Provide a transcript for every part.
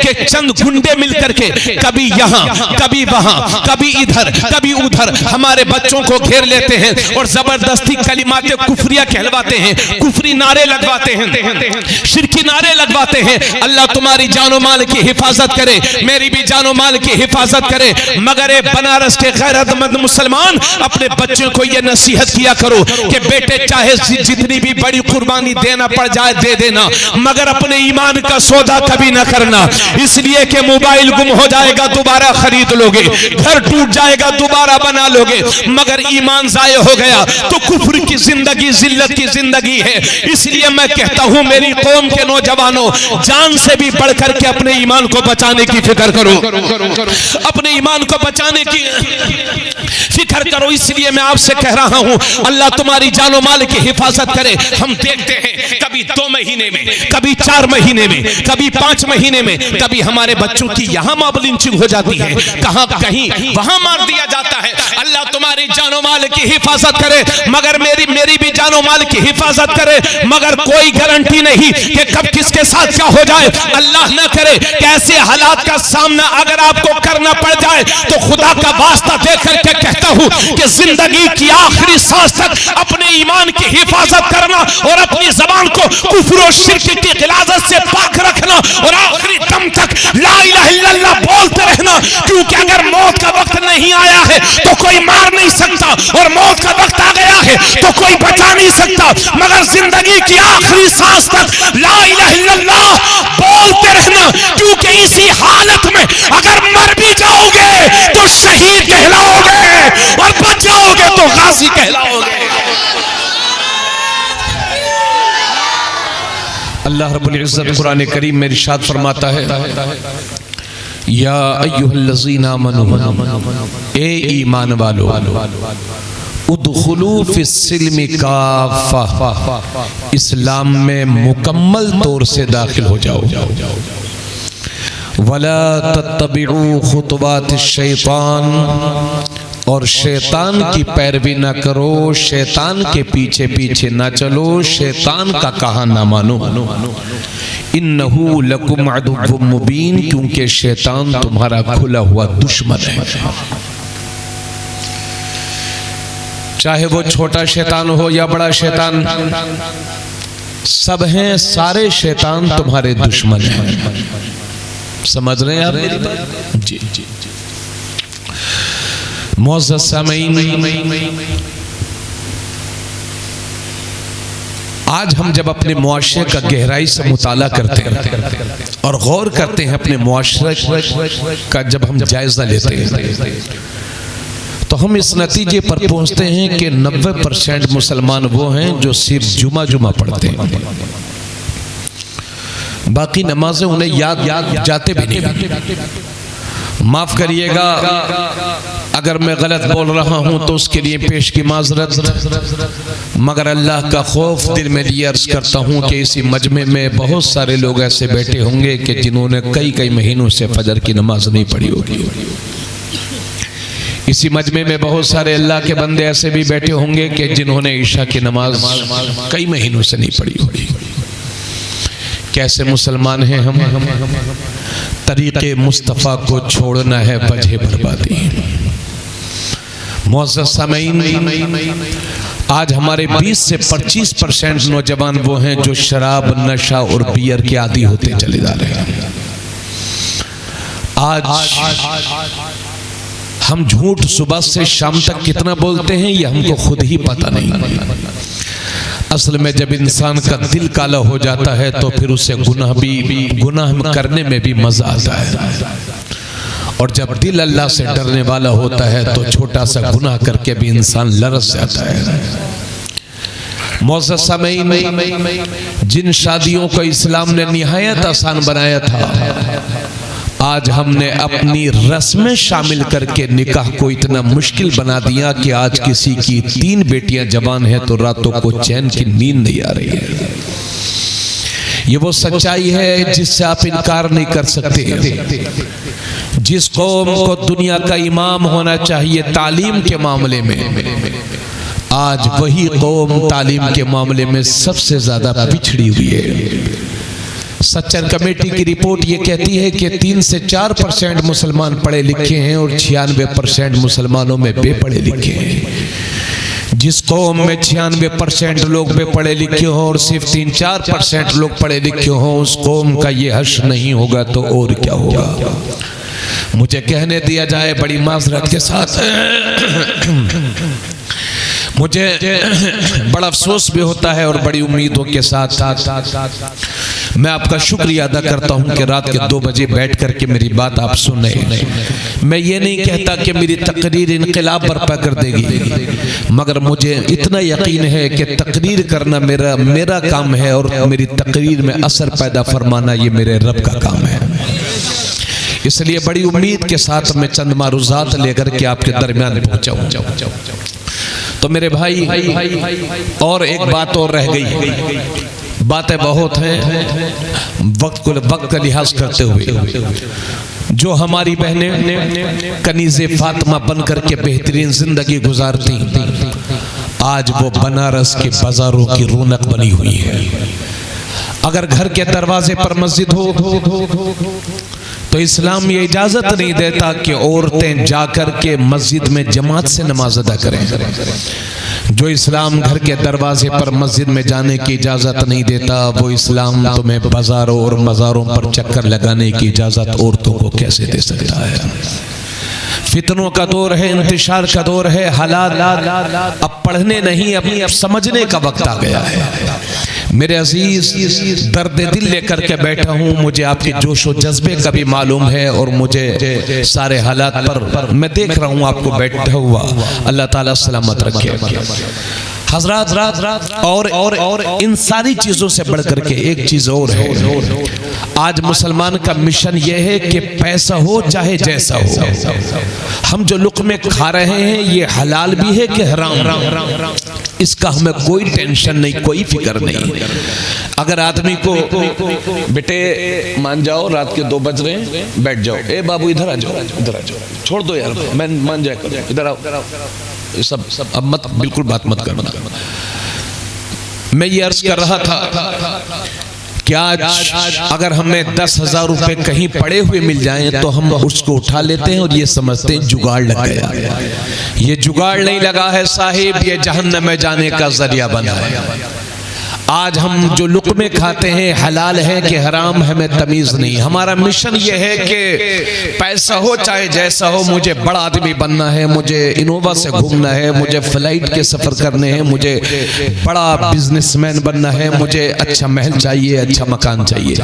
एक चंद गुंडे मिलकर के कभी यहाँ कभी वहां कभी इधर कभी उधर हमारे बच्चों को घेर लेते हैं और जबरदस्ती कलिमाते कुफरिया कहलवाते हैं, कुफरी नारे लगवाते हैं, शिरकी नारे लगवाते हैं। अल्लाह तुम्हारी जानो माल की हिफाजत करे, मेरी भी जानो माल की हिफाजत करे। मगर बनारस के गैरतमंद मुसलमान अपने बच्चों को यह नसीहत किया करो कि बेटे चाहे जितनी भी बड़ी कुर्बानी देना पड़ जाए दे देना, मगर अपने ईमान का सौदा कभी ना करना। इसलिए कि मोबाइल गुम हो जाएगा दोबारा खरीद लोगे, घर टूट जाएगा दोबारा बना लोगे, मगर ईमान जाया हो गया तो कुफ्र की जिंदगी जिल्लत की जिंदगी है। इसलिए मैं कहता हूं मेरी कौम के नौजवानों, जान से भी बढ़कर के अपने ईमान को बचाने की फिक्र करो, अपने ईमान को बचाने की फिक्र करो। इसलिए मैं आपसे कह रहा हूं अल्लाह तुम्हारी जानो माल की हिफाजत करे। हम देखते हैं कभी 2 महीने में, कभी 4 महीने में, कभी 5 महीने में, कभी हमारे बच्चों की यहां मॉब लिंचिंग हो जाती है, कहां कहीं वहां मार दिया जाता है। अल्लाह तुम्हारी जानो माल की हिफाजत करे, मगर मेरी भी जानो माल की हिफाजत करे। मगर कोई गारंटी नहीं कि कब किसके साथ क्या हो जाए। अल्लाह न करे कैसे हालात का सामना अगर आपको करना पड़ जाए तो खुदा का वास्ता देकर के कहता हूं कि जिंदगी की आखिरी सांस तक अपने ईमान की हिफाजत करना और अपनी जबान को कुफ्र और शिर्क की गिलाजत से पाक रखना और आखिरी दम तक ला इलाहा इल्लल्लाह बोलते रहना। क्योंकि अगर मौत का वक्त नहीं आया है तो कोई मार नहीं सकता, और मौत का वक्त आ गया है तो कोई बचा नहीं सकता। मगर जिंदगी की आखिरी सांस तक ला इलाहा इल्लल्लाह बोलते रहना, क्योंकि इसी हालत में अगर मर भी जाओगे तो शहीद कहलाओगे और बच जाओगे तो गाजी कहलाओगे। अल्लाह रब्बुल इज्जत कुरान करीम में इरशाद फरमाता है, या अय्युहल्लज़ीना आमनू, ए ईमान वालो, उदखुलू फिस्सिल्मि काफ़ा, इस्लाम में मुकम्मल तौर से दाखिल हो जाओ। वला तत्तबिउ खुतवातिश शैतान, और शैतान की पैरवी ना करो, शैतान के पीछे पीछे ना चलो, शैतान का कहा ना मानो। इन्नहु लकुम अदुव्वुम मुबीन, क्योंकि शैतान तुम्हारा खुला हुआ दुश्मन है। चाहे वो छोटा शैतान हो या बड़ा शैतान, सब हैं, सारे शैतान तुम्हारे दुश्मन हैं। समझ रहे हैं आप मेरी बात? जी जी। मुअज़्ज़ज़ सामीईन, आज हम जब अपने मुआशरे का गहराई से मुताला करते हैं और गौर करते हैं अपने मुआशरे का, जब हम जायजा लेते हैं तो हम इस नतीजे पर पहुंचते हैं कि 90% मुसलमान वो हैं जो सिर्फ जुमा पढ़ते हैं, बाकी नमाजें उन्हें याद जाते भी नहीं। माफ करिएगा अगर मैं गलत बोल रहा हूं तो उसके लिए पेश की माजरत, मगर अल्लाह का खौफ दिल में लिए अर्ज करता हूं कि इसी मजमे में बहुत सारे लोग ऐसे बैठे होंगे कि जिन्होंने कई महीनों से फजर की नमाज नहीं पढ़ी होगी। इसी मजमे में बहुत सारे अल्लाह के बंदे ऐसे भी बैठे होंगे कि जिन्होंने ईशा की नमाज कई महीनों से नहीं पढ़ी होगी। कैसे मुसलमान हैं हम? तरीके मुस्तफ़ा को छोड़ना है वजह बर्बादी। मुअज़्ज़ज़ सामीईन, आज हमारे 20 से 25% नौजवान वो हैं जो शराब, नशा और बियर के आदी होते चले जा रहे हैं। आज हम झूठ सुबह से शाम तक कितना बोलते हैं ये हमको खुद ही पता नहीं। असल में जब इंसान का दिल काला हो जाता है तो फिर उसे गुनाह करने में भी मजा आता है, और जब दिल अल्लाह से डरने वाला होता है तो छोटा सा गुनाह करके भी इंसान लरस जाता है। मुअज़्ज़ज़ सामीईन, जिन शादियों को इस्लाम ने निहायत आसान बनाया था, आज हमने अपनी रस्में शामिल करके निकाह को इतना मुश्किल बना दिया कि आज किसी की 3 बेटियां जवान हैं तो रातों को चैन की नींद नहीं आ रही है। ये वो सच्चाई है जिससे आप इनकार नहीं कर सकते। जिस कौम को दुनिया का इमाम होना चाहिए तालीम के मामले में, आज वही कौम तालीम के मामले में सबसे ज्यादा पिछड़ी हुई है। सच्चर कमेटी की रिपोर्ट ये कहती है कि 3 से 4% मुसलमान पढ़े लिखे हैं और 96% मुसलमानों में बेपढ़े लिखे हैं। जिस कौम में 96% लोग बेपढ़े लिखे हों और सिर्फ 3-4% लोग पढ़े लिखे हों, उस कौम का ये हश्र नहीं होगा तो और क्या होगा। मुझे कहने दिया जाए बड़ी माजरत के साथ, मुझे बड़ा अफसोस भी होता है और बड़ी उम्मीदों के साथ मैं आपका शुक्रिया अदा करता हूं कि रात के 2 बजे बैठ करके मेरी बात आप सुने। मैं ये नहीं कहता कि मेरी तकरीर इनकलाब बर्पा कर देगी, मगर मुझे इतना यकीन है कि तकरीर करना मेरा काम है और मेरी तकरीर में असर पैदा फरमाना ये मेरे रब का काम है। इसलिए बड़ी उम्मीद के साथ मैं चंद मारूजात लेकर के आपके दरमियान पहुंचा हूं। तो मेरे भाई, और एक बात और रह गई, बातें बहुत हैं, वक्त का लिहाज करते हुए जो हमारी बहनें कनीज़े फातिमा बन करके बेहतरीन जिंदगी गुजारती, आज वो बनारस के बाजारों की रौनक बनी हुई है। अगर घर के दरवाजे पर मस्जिद हो तो इस्लाम ये इजाजत नहीं देता कि औरतें जाकर के मस्जिद में जमात से नमाज अदा करें। जो इस्लाम घर के दरवाजे पर मस्जिद में जाने की इजाजत नहीं देता, वो इस्लाम तुम्हें बाजारों और मज़ारों पर चक्कर लगाने की इजाजत औरतों को कैसे दे सकता है। फितनों का दौर है, इंतशार का दौर है, हालात अब पढ़ने नहीं, अपनी अब समझने का वक्त आ गया है। मेरे अजीज, दर्द दिल लेकर के बैठा हूँ, मुझे आपके जोश व जज्बे का भी मालूम है और मुझे सारे हालात पर मैं देख रहा हूँ आपको बैठा हुआ। अल्लाह ताला सलामत रखे हजरात। और इन सारी चीजों से बढ़कर के एक चीज और है, आज मुसलमान का मिशन यह है कि पैसा हो चाहे जैसा हो, हम जो लुक़मे खा रहे हैं ये हलाल भी है कि हराम, इसका हमें कोई टेंशन नहीं, कोई फिक्र नहीं। अगर आदमी को बेटे मान जाओ रात के 2 बज रहे हैं, बैठ जाओ, ए बाबू इधर आ जाओ, इधर आ जाओ, छोड़ दो यार, मैं मान जाए करो, इधर आओ, सब अब मत, बिल्कुल बात मत करना। मैं ये अर्ज कर रहा था कि आज अगर हमें 10,000 रुपए कहीं पड़े हुए मिल जाएं तो हम उसको उठा लेते हैं और ये समझते हैं जुगाड़ लग गया। ये जुगाड़ नहीं लगा है साहिब, ये जहन्नम में जाने का जरिया बना है। आज हम जो लुक़मे खाते हैं हलाल है कि हराम, हमें तमीज़ नहीं। हमारा मिशन ये है कि पैसा हो चाहे जैसा हो, मुझे बड़ा आदमी बनना है, मुझे इनोवा से घूमना है, मुझे फ्लाइट के सफ़र करने हैं, मुझे बड़ा बिजनेसमैन बनना है, मुझे अच्छा महल चाहिए, अच्छा मकान चाहिए।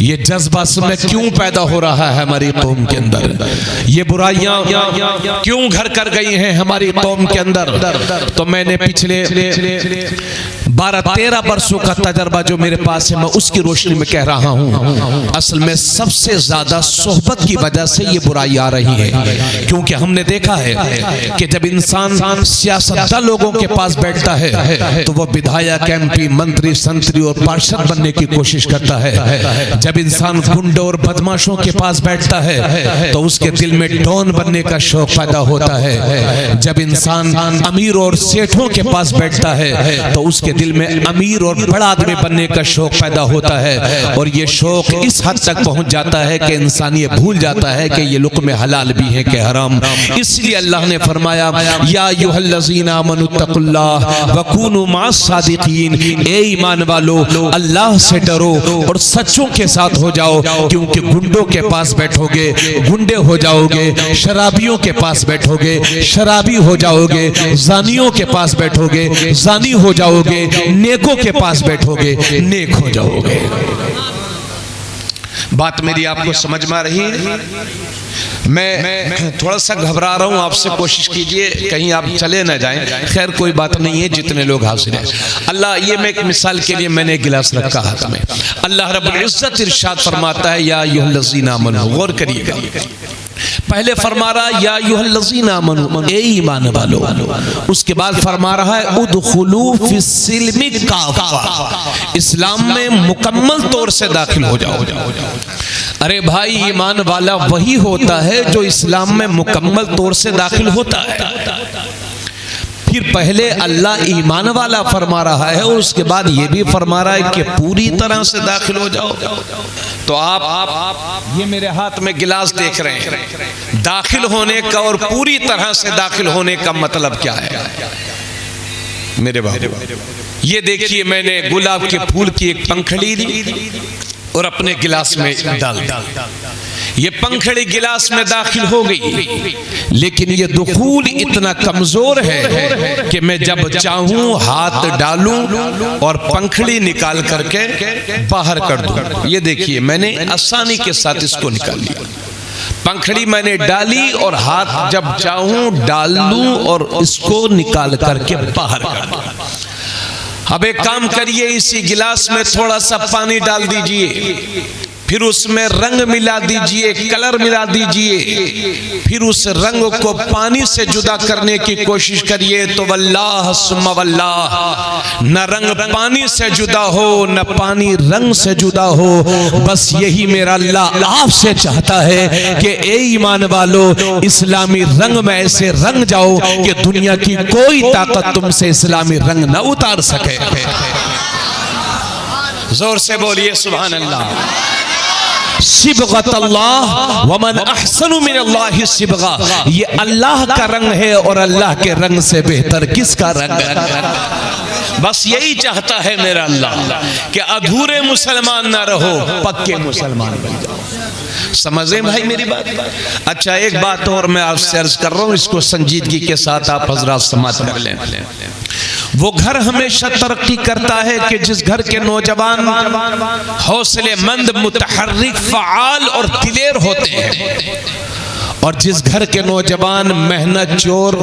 ये जज्बा में क्यों पैदा हो रहा है हमारी कौम के अंदर? ये बुराइयां क्यों घर कर गई हैं हमारी कौम के अंदर? तो मैंने पिछले 12-13 वर्षों का तजर्बा जो मेरे पास है, मैं उसकी रोशनी में कह रहा हूँ। असल में सबसे ज्यादा सोहबत की वजह से ये बुराई आ रही है, क्योंकि हमने देखा है कि जब इंसान सियासतदान लोगों के पास बैठता है तो वह विधायक, MP, मंत्री, संतरी और पार्षद बनने की कोशिश करता है। जब इंसान गुंडों और बदमाशों के पास बैठता है तो उसके दिल में डॉन बनने का शौक पैदा होता है। जब इंसान अमीर और सेठों के पास बैठता है तो उसके दिल में अमीर और बड़ा आदमी बनने का शौक पैदा होता है। और ये शौक इस हद तक पहुंच जाता है कि इंसान ये भूल जाता है कि ये लुक़मे हलाल भी है कि हराम। इसलिए अल्लाह ने फरमाया, या अय्युहल्लज़ीना आमनुत्तकुल्लाह वकूनू मास्सादिकीन, ए ईमान वालो अल्लाह से डरो और सच्चों के साथ हो जाओ, क्योंकि गुंडों के पास बैठोगे गुंडे हो जाओगे, शराबियों के पास बैठोगे शराबी हो जाओगे, जानियों के पास बैठोगे जानी हो जाओगे, नेकों के पास बैठोगे नेक हो जाओगे। बात मेरी आपको समझ में आ रही है? मैं थोड़ा सा घबरा रहा हूं, आपसे कोशिश कीजिए कहीं आप चले ना जाएं। खैर कोई बात नहीं है, जितने लोग हाजिर हैं। अल्लाह, ये मैं एक मिसाल के लिए मैंने एक गिलास रखा हाथ में। अल्लाह रब्बुल इज्जत इरशाद फरमाता है, या अय्युहल्लज़ीना आमनू, गौर करिएगा, पहले फरमा रहा है या अय्युहल्लज़ीना आमनू, ए ईमान वालो, उसके बाद फरमा रहा है उदखुलू फिस्सिल्मि काफ़ा, इस्लाम में मुकम्मल तौर से दाखिल हो जाओ। अरे भाई, ईमान वाला वही होता है जो इस्लाम में मुकम्मल तौर से दाखिल होता है। फिर पहले अल्लाह ईमान वाला फरमा रहा है और उसके बाद ये भी फरमा रहा है कि पूरी तरह से दाखिल हो जाओ। तो आप ये मेरे हाथ में गिलास देख रहे हैं, दाखिल होने का और पूरी तरह से दाखिल होने का मतलब क्या है मेरे बाबू? ये देखिए, मैंने गुलाब के फूल की एक पंखड़ी ली और अपने गिलास में डाल दी। ये पंखड़ी गिलास में दाखिल हो गई, लेकिन ये दुखूल इतना कमजोर है कि मैं जब चाहूं हाथ डालूं और पंखड़ी निकाल करके बाहर कर दूं। ये देखिए, मैंने आसानी के साथ इसको निकाल लिया। पंखड़ी मैंने डाली और हाथ जब चाहूं डाल लूं और इसको निकाल करके बाहर कर दूं। अब एक काम करिए, इसी गिलास में थोड़ा सा पानी डाल दीजिए, फिर उसमें रंग मिला दीजिए, कलर मिला दीजिए, फिर उस रंग को पानी से जुदा करने की कोशिश करिए। तो वल्लाह सुम्मा वल्लाह, न रंग पानी से जुदा हो न पानी रंग से जुदा हो। बस यही मेरा अल्लाह आपसे चाहता है कि ए ईमान वालो, इस्लामी रंग में ऐसे रंग जाओ कि दुनिया की कोई ताकत तुमसे इस्लामी रंग न उतार सके। जोर से बोलिए सुभान अल्लाह। सिबगत अल्लाह वमन अहसनु मिनल्लाहि सिबगा, ये अल्लाह का रंग है और अल्लाह के रंग से बेहतर किसका रंग है? बस यही चाहता है मेरा अल्लाह कि अधूरे मुसलमान ना रहो, पक्के मुसलमान बन जाओ। समझे भाई मेरी बात? अच्छा, एक बात और मैं आपसे अर्ज कर रहा हूं, इसको संजीदगी के साथ आप हजरात समाप्त कर लें। वो घर हमेशा तरक्की करता है कि जिस घर के नौजवान हौसलेमंद, मुतहर्रिक, फ़आल और दिलेर होते हैं, और जिस घर के नौजवान मेहनत चोर,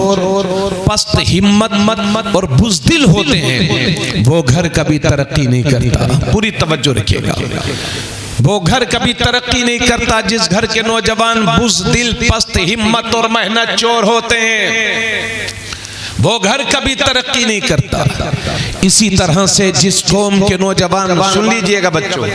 पस्त हिम्मत और बुज़दिल होते हैं, वो घर कभी तरक्की नहीं करता। पूरी तवज्जो रखिएगा, वो घर कभी तरक्की नहीं करता जिस घर के नौजवान बुज़दिल, पस्त हिम्मत और मेहनत चोर होते हैं। वो घर कभी तरक्की नहीं करता। इसी तरह से जिस कौम के नौजवान, सुन लीजिएगा बच्चों,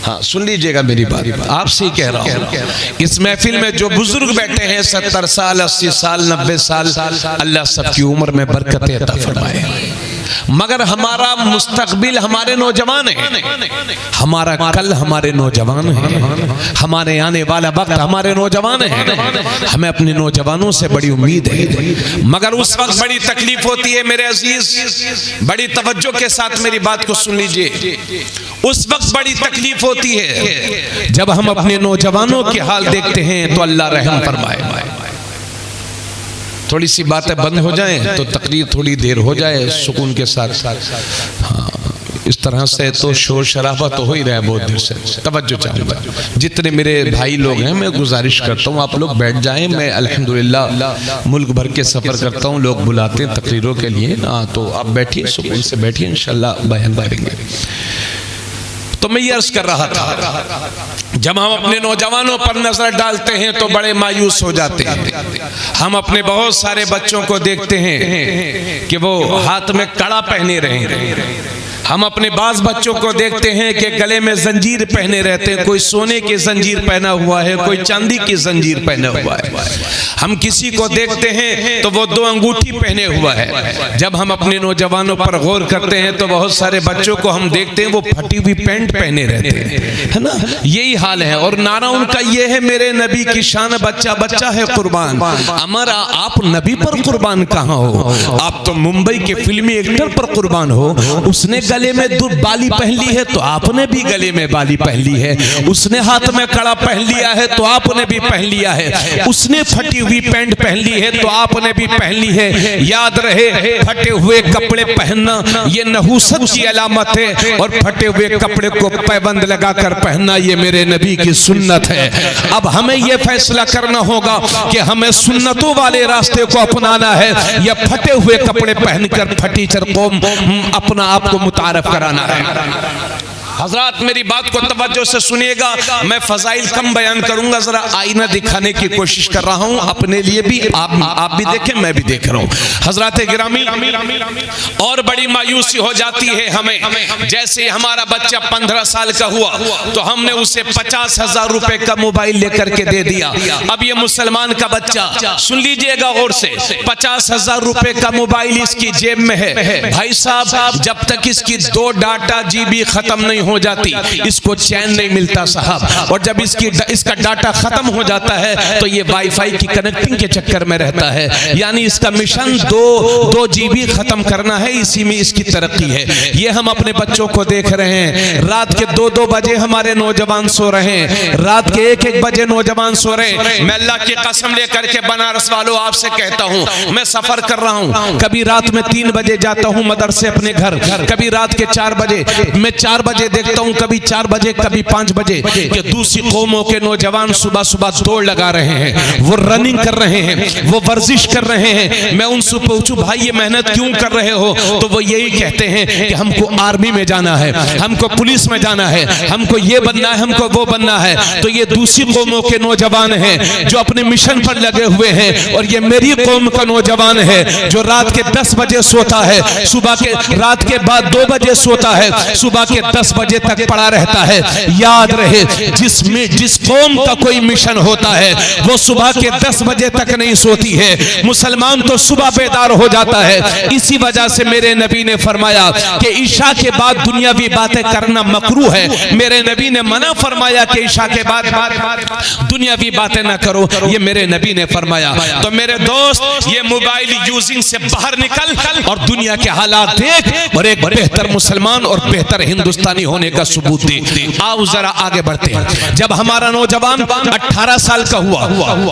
हाँ सुन लीजिएगा मेरी बात, आपसे ही कह रहा हूँ। इस महफिल में जो बुजुर्ग बैठे हैं 70 साल, 80 साल, 90 साल, अल्लाह सबकी उम्र में बरकत अता फरमाए। मगर हमारा मुस्तकबिल हमारे नौजवान है, हमारा कल हमारे नौजवान है, हमारे आने वाला वक्त हमारे नौजवान है। हमें अपने नौजवानों से बड़ी उम्मीद है, मगर उस वक्त बड़ी तकलीफ होती है मेरे अजीज। बड़ी तवज्जो के साथ मेरी बात को सुन लीजिए। उस वक्त बड़ी तकलीफ होती है जब हम अपने नौजवानों के हाल देखते हैं तो अल्लाह रहम फरमाए। थोड़ी सी बातें बंद हो जाएं तो तकरीर थोड़ी देर हो जाए सुकून के साथ। हाँ, इस तरह से तो शोर शराबा तो हो ही रहा है बहुत देर से। तवज्जो चाहूँगा, जितने मेरे भाई लोग हैं मैं गुजारिश करता हूँ आप लोग बैठ जाएं। मैं अल्हम्दुलिल्लाह मुल्क भर के सफ़र करता हूँ, लोग बुलाते हैं तकरीरों के लिए ना, तो आप बैठिए, सुकून से बैठिए, इंशाल्लाह बयान करेंगे। तो मैं ये अर्ज कर रहा था, जब हम अपने नौजवानों पर नजर डालते हैं तो बड़े मायूस हो जाते हैं। हम अपने बहुत सारे बच्चों को देखते हैं कि वो हाथ में कड़ा पहने रहे। हम अपने बाज बच्चों को देखते हैं कि गले में जंजीर पहने रहते हैं। कोई सोने की जंजीर पहना हुआ है, कोई चांदी की जंजीर पहना हुआ है। हम किसी को देखते हैं तो वो 2 अंगूठी पहने हुआ है। जब हम अपने नौजवानों पर गौर करते हैं तो बहुत सारे बच्चों को हम देखते हैं वो फटी हुई पैंट पहने रहते हैं, है ना? यही हाल है। और नारा उनका ये है, मेरे नबी की शान बच्चा बच्चा है कुर्बान। हमारा आप नबी पर कुर्बान कहाँ हो? आप तो मुंबई के फिल्मी एक्टर पर कुर्बान हो। उसने गले में बाली पहन ली है तो आपने भी गले में बाली पहन ली है। उसने हाथ में कड़ा पहन लिया है तो आपने भी पहन लिया है। उसने फटी हुई पैंट पहन ली है तो आपने भी पहन ली है। याद रहे, फटे हुए कपड़े पहनना ये नहूसत की अलामत है, और फटे हुए कपड़े को पैबंद लगाकर पहनना ये मेरे नबी की सुन्नत है। अब हमें यह फैसला करना होगा कि हमें सुन्नतों वाले रास्ते को अपनाना है या फटे हुए कपड़े पहनकर फटीचर कौम अपना आप को मुतारफ कराना है। हजरात मेरी बात को तवज्जो से सुनिएगा, मैं फजाइल कम बयान करूंगा, जरा आईना दिखाने की कोशिश कर रहा हूं अपने लिए भी, आप भी देखें, मैं भी देख रहा हूं। हजरात गिरामी, और बड़ी मायूसी हो जाती है हमें, जैसे हमारा बच्चा 15 साल का हुआ तो हमने उसे 50,000 रुपए का मोबाइल लेकर के दे दिया। अब ये मुसलमान का बच्चा, सुन लीजिएगा गौर से, 50,000 रुपए का मोबाइल इसकी जेब में है। भाई साहब, जब तक इसकी 2 डाटा जीबी खत्म नहीं हो जाती इसको चैन नहीं मिलता साहब। और जब इसका डाटा खत्म हो जाता है तो ये वाईफाई की कनेक्टिंग के चक्कर में रहता है। यानी इसका मिशन 2 जीबी खत्म करना है, इसी में इसकी तरक्की है। ये हम अपने बच्चों को देख रहे हैं, रात के 2-2 बजे हमारे नौजवान सो रहे हैं, रात के 1-1 बजे नौजवान सो रहे हैं। मैं अल्लाह की कसम लेकर के बनारस वालों आपसे कहता हूं, मैं सफर कर रहा हूं, कभी रात में 3 बजे जाता हूं मदरसे अपने घर, कभी रात के 4 बजे, मैं 4 बजे देखता हूं, कभी 4 बजे, कभी 5 बजे कि दूसरी कौमों के नौजवान सुबह सुबह दौड़ लगा रहे हैं, वो रनिंग कर रहे हैं, वो वर्जिश कर रहे हैं। मैं उनसे पूछूं भाई ये मेहनत क्यों कर रहे हो, तो वो यही कहते हैं कि हमको आर्मी में जाना है, हमको पुलिस में जाना है, हमको ये बनना है, हमको वो बनना है। तो ये दूसरी कौमों के नौजवान हैं जो अपने मिशन पर लगे हुए हैं, और ये मेरी कौम का नौजवान है जो रात के 10 बजे सोता है, रात के बाद 2 बजे सोता है, सुबह के 10 बजे तक पड़ा रहता है। याद रहे, जिस कौम का कोई मिशन होता है वो सुबह के 10 बजे तक नहीं सोती है, मुसलमान तो सुबह बेदार हो जाता है। इसी वजह से मेरे नबी ने फरमाया कि ईशा के बाद दुनियावी बातें करना मकरूह है। मेरे नबी ने मना फरमाया कि ईशा के बाद दुनियावी बातें ना करो, ये मेरे नबी ने फरमाया। तो मेरे दोस्त, ये मोबाइल यूजिंग से बाहर निकल और दुनिया के हालात देख और एक बेहतर मुसलमान और बेहतर हिंदुस्तानी होने का सबूत दे। आओ जरा आगे बढ़ते हैं। जब हमारा नौजवान 18 साल का हुआ,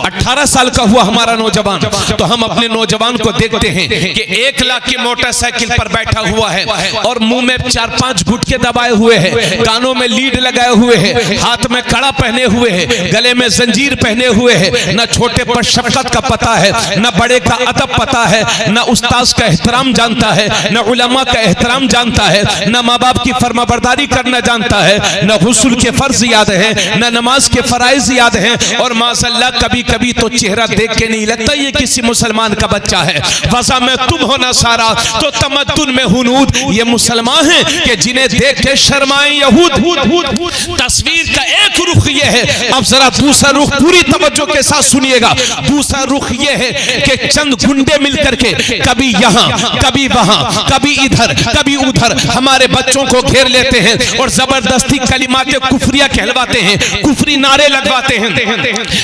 18 साल का हुआ हमारा नौजवान, तो हम अपने नौजवान को देखते हैं कि 1 लाख की मोटरसाइकिल पर बैठा हुआ है और मुंह में 4-5 गुटके दबाए हुए हैं, कानों में लीड लगाए हुए हैं, हाथ में कड़ा पहने हुए हैं, गले में जंजीर पहने हुए हैं। न छोटे पर शफकत का पता है, न बड़े का अदब पता है, न उस्ताद का एहतराम जानता है, न उलमा का एहतराम जानता है, न माँ बाप की फरमाबरदारी करना जानता है, न गुस्ल के फर्ज याद है, न नमाज के फराइज याद है। और माशाअल्लाह कभी कभी तो चेहरा देख के नहीं लगता ये किसी मुसलमान का बच्चा है। वज़ा में तुम हो ना सारा तो तमद्दुन में हुनूद, ये मुसलमान हैं कि जिन्हें देख के शर्माए यहूद। तस्वीर का एक रुख ये है, अब जरा दूसरा रुख पूरी तवज्जो के साथ सुनिएगा। दूसरा रुख ये है कि चंद गुंडे मिलकर के कभी यहाँ, कभी वहां, कभी इधर, कभी उधर हमारे बच्चों को घेर लेते हैं और जबरदस्ती कलिमाते कुफरिया कहलवाते हैं, कुफरी नारे लगवाते हैं,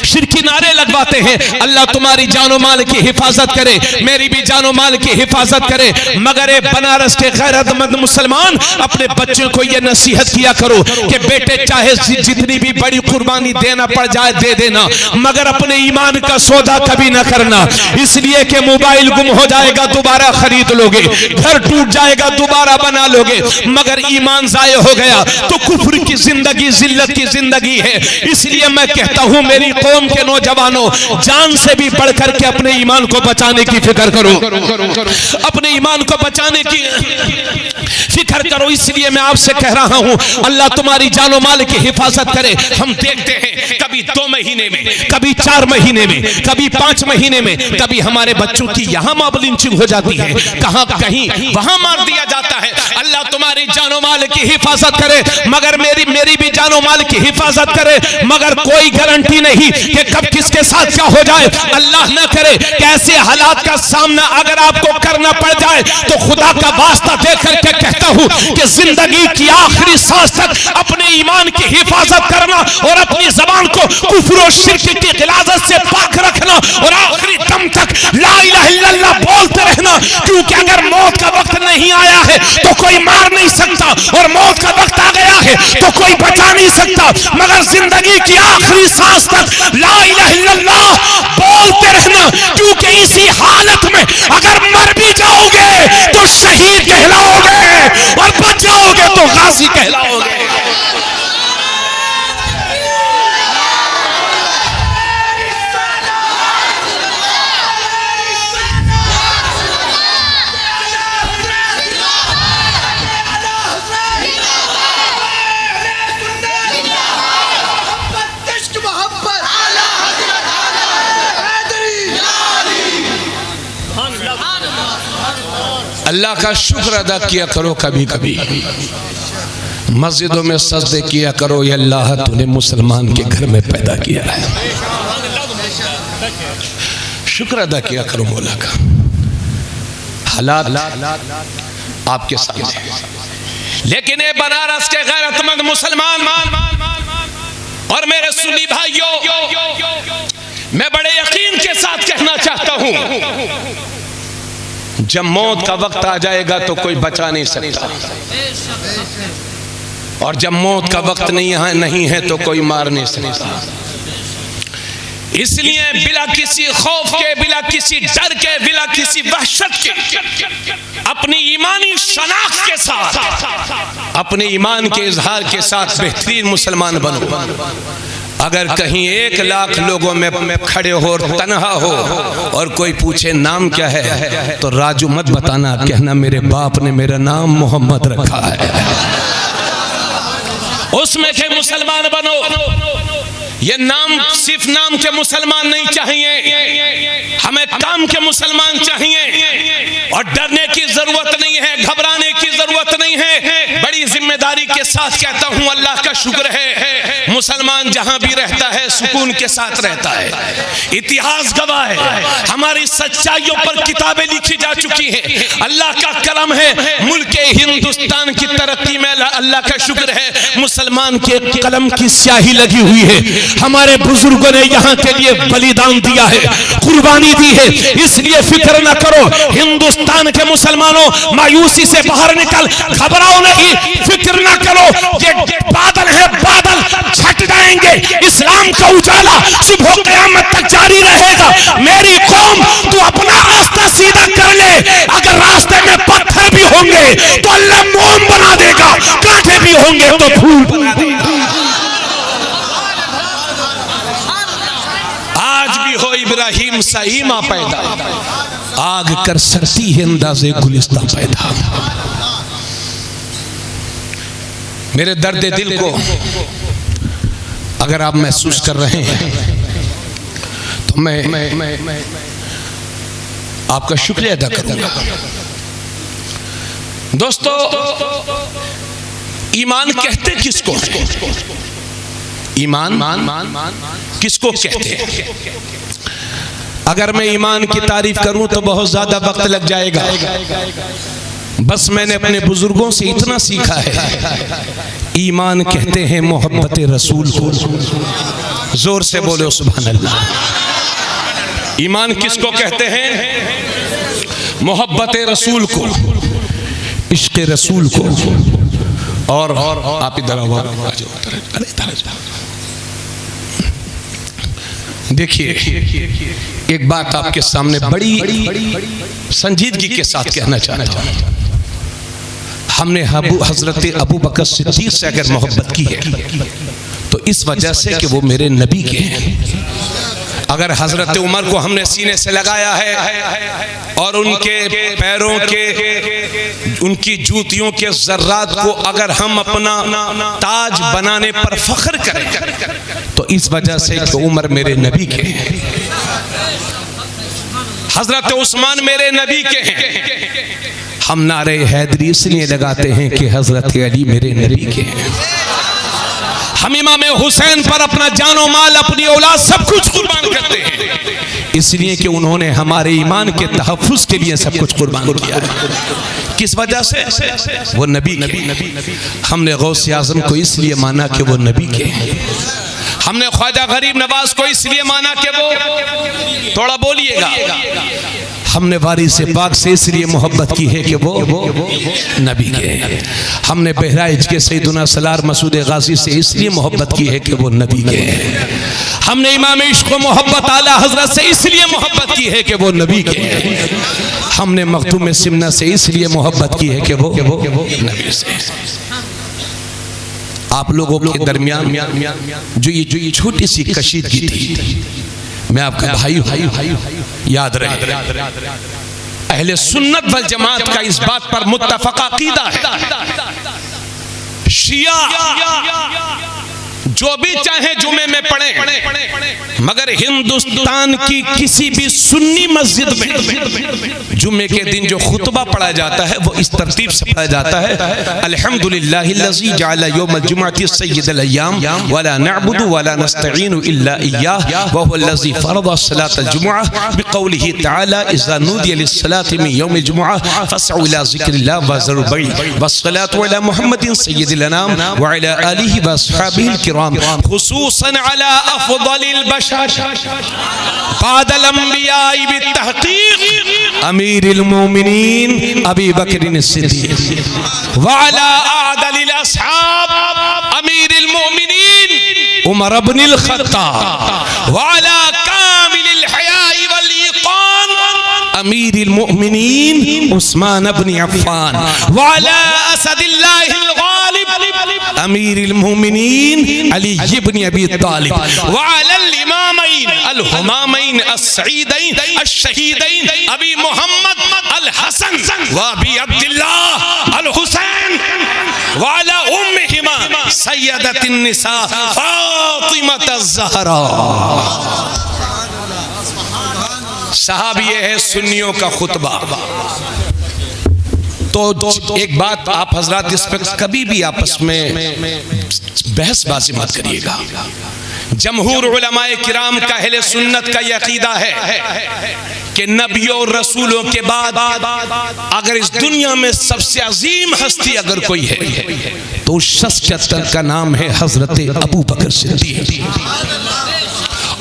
शिरकी नारे लगवाते हैं। अल्लाह तुम्हारी जानो माल की हिफाजत करे, मेरी भी जानो माल की हिफाजत करे। मगर बनारस के गैरतमंद मुसलमान अपने बच्चों को यह नसीहत किया करो कि बेटे चाहे जितनी भी बड़ी कुर्बानी देना पड़ जाए दे देना, मगर अपने ईमान का सौदा कभी ना करना। इसलिए कि मोबाइल गुम हो जाएगा दोबारा खरीद लोगे, घर टूट जाएगा दोबारा बना लोगे, मगर ईमान जाये हो गया तो कुफ्र की जिंदगी जिल्लत की जिंदगी है। इसलिए मैं कहता हूं मेरी कौम के नौजवानों, जान से भी बढ़कर के अपने ईमान को बचाने की फिक्र करो, अपने ईमान को बचाने की फिक्र करो। इसलिए मैं आपसे कह रहा हूं अल्लाह तुम्हारी जानो माल की हिफाजत करे। हम देखते हैं कभी 2 महीने में, कभी 4 महीने में, कभी 5 महीने में, कभी हमारे बच्चों की यहां मॉब लिंचिंग हो जाती है, कहां कहीं वहां मार दिया जाता है। अल्लाह तुम्हारी जानो माल की हिफाजत करे, मगर मेरी भी जानो माल की हिफाजत करे, मगर कोई गारंटी नहीं कि कब किसके साथ क्या हो जाए। अल्लाह न करे कि ऐसे हालात का सामना अगर आपको करना पड़ जाए तो खुदा का वास्ता दे करके कहता हूं कि जिंदगी की आखिरी सांस तक अपने ईमान की हिफाजत करना और अपनी जबान को कुफ्र और शिर्क की गिलाजत से पाक रखना और आखिरी दम तक ला इलाहा इल्लल्लाह बोलते रहना। क्योंकि अगर मौत का वक्त नहीं आया है तो कोई मार नहीं सकता, और मौत का वक्त आ गया है तो कोई बचा नहीं सकता, मगर जिंदगी की आखिरी सांस तक ला इलाहा इल्लल्लाह बोलते रहना। क्योंकि इसी हालत में अगर मर भी जाओगे तो शहीद कहलाओगे और बच जाओगे तो गाजी कहलाओगे। अल्लाह का शुक्र अदा किया करो कभी कभी। मस्जिदों में सजदे किया करो, ये अल्लाह तूने मुसलमान के घर में पैदा किया है। शुक्र अदा किया करो मौला का। हालात आपके सामने, लेकिन ये बनारस के गैरतमंद मुसलमान और मेरे सुन्नी भाइयों, मैं बड़े यकीन के साथ कहना चाहता हूं, जब मौत का वक्त आ जाएगा तो कोई बचा नहीं सकता, और जब मौत का वक्त नहीं है तो कोई मार नहीं सकता। इसलिए बिला किसी खौफ के, बिला किसी डर के, बिला किसी वहशत के, अपनी ईमानी शनाख्त के साथ, अपने ईमान के इजहार के साथ बेहतरीन मुसलमान बनो। अगर कहीं 1 लाख लोगों में खड़े हो और तन्हा हो और कोई पूछे नाम क्या है, तो राजू मत बताना, कहना मेरे बाप ने मेरा नाम मोहम्मद रखा है। उसमें के मुसलमान बनो। ये नाम सिर्फ नाम के मुसलमान नहीं चाहिए, हमें काम के मुसलमान चाहिए। और डरने की जरूरत नहीं है, घबराने की जरूरत नहीं है। बड़ी जिम्मेदारी के साथ कहता हूं, अल्लाह का शुक्र है मुसलमान जहां भी रहता है सुकून के साथ रहता है। इतिहास गवाह है, हमारी सच्चाइयों पर किताबें लिखी जा चुकी हैं। अल्लाह का करम है, मुल्क हिंदुस्तान की तरक्की में अल्लाह का शुक्र है, मुसलमान के कलम की स्याही लगी हुई है। हमारे बुजुर्गों ने यहाँ के लिए बलिदान दिया है, कुर्बानी दी है। इसलिए फिक्र न करो हिंदुस्तान के मुसलमानों, मायूसी से बाहर निकल, घबराओ नहीं, फिक्र न करो। ये बादल है, बादल छट जाएंगे। इस्लाम का उजाला सुबह क़यामत तक जारी रहेगा। मेरी कौम, तू अपना रास्ता सीधा कर ले। अगर रास्ते में पत्थर भी होंगे तो अल्लाह मोम बना देगा, कांटे भी होंगे तो फूल बना देगा। आज भी हो इब्राहिम सा ईमा पैदा, आग कर सकती है अंदाज़े गुलिस्ता पैदा। मेरे दर्द दिल को अगर आप महसूस कर रहे हैं तो मैं आपका शुक्रिया अदा करूंगा। दोस्तों, ईमान कहते किसको? ईमान किसको कहते हैं? अगर मैं ईमान की तारीफ करूं तो बहुत ज्यादा वक्त लग जाएगा। बस मैंने अपने बुजुर्गों से इतना सीखा है, ईमान कहते हैं मोहब्बत रसूल को। जोर से बोलो सुभान अल्लाह। ईमान किसको कहते हैं? मोहब्बत रसूल को, इश्क रसूल को। और आप इधर आओ, देखिए एक बात आपके सामने बड़ी संजीदगी के साथ कहना चाहता हूं। हमने हजरत अबू बकर सिद्दीक से अगर मोहब्बत की है तो इस वजह से कि वो मेरे नबी के हैं। अगर हजरत उमर को हमने सीने से लगाया है और उनके पैरों के, उनकी जूतियों के जर्रात को अगर हम अपना ताज बनाने पर फख्र करें तो इस वजह से कि उमर मेरे नबी के हैं। हजरत उस्मान मेरे नबी के हैं। हम नारे हैदरी इसलिए लगाते हैं कि हजरत अली मेरे नबी के हैं। हम इमाम हुसैन पर अपना जानो माल, अपनी औलाद सब कुछ कुर्बान करते हैं, इसलिए कि उन्होंने हमारे ईमान के तहफ्फुज़ के लिए सब कुछ कुर्बान किया है। किस वजह से? वो नबी के। हमने गौस आज़म को इसलिए माना कि वो नबी के हैं। हमने ख्वाजा गरीब नवाज को इसलिए माना कि वो, थोड़ा बोलिएगा, हमने वारिस पाक से इसलिए मोहब्बत की है कि वो नबी के हैं। हमने बहराइच के सैयदुना सलार मसूद गाजी से इसलिए मोहब्बत की है कि वो नबी के हैं। हमने इमाम इश्क को मोहब्बत आला हजरत से इसलिए मोहब्बत की है कि वो नबी के हैं। हमने मखदूम सिमना से इसलिए मोहब्बत की है कि वो नबी से। आप लोगों के दरमियान जो ये छोटी सी कशीदगी थी, मैं आपका भाई याद रहे, अहले सुन्नत वल जमात का इस बात पर मुत्तफक अकीदा है, शिया जो भी चाहे जुमे में पढ़े, मगर हिंदुस्तान की किसी भी सुन्नी मस्जिद में जुम्मे के दिन जो खुतबा पढ़ा जाता है वो इस तरतीब से पढ़ा जाता है, अल्हम्दुलिल्लाहिल्लज़ी जअल यौमल जुमअति सय्यदल अय्याम वला नअबुदु वला नस्तईनु इल्ला इय्याह व हुवल्लज़ी फ़रज़ सलातल जुमुअह बिक़ौलिही तआला इज़ा नूदिया लिस्सलाति मिन यौमिल जुमुअह फ़स्अउ इला ज़िक्रिल्लाह व ज़रुल बैअ वस्सलातु अला मुहम्मदिन सय्यदिल अनाम व अला आलिहि व अस्हाबिहिल किराम खुसूसन अला अफ़ज़लिल बशर बादल अंबिया बित्तहक़ीक़ अमीरुल मोमिनीन अबी बकर सिद्दीक़ व अला आदलिल अस्हाब अमीरुल मोमिनीन उमर इब्नुल ख़त्ताब व अला कामिलिल हयाई वल ईक़ान अमीरुल मोमिनीन उस्मान इब्न अफ़्फ़ान व अला असदिल्लाहिल गालिब अमीरुल मोमिनीन अली इब्न अबी तालिब व अलल इमामैन अल हुमामैन अस्सईदैन अश्शहीदैन अबी मोहम्मद अल हसन व अबी अब्दुल्लाह अल हुसैन व अला उम्मिहिमा सय्यदतिन निसा फातिमा अज़-ज़हरा। साहब ये है सुन्नियों का खुतबा। तो एक बात आप हजरात इस पर कभी भी आपस में बहसबाजी मत करिएगा। जमहूर उलमाए किराम का अहले सुन्नत का यह अकीदा है कि नबियों और रसूलों के बाद अगर इस दुनिया में सबसे अजीम हस्ती अगर कोई है तो उस शख्स का नाम है हजरत अबू बकर सिद्दीक़,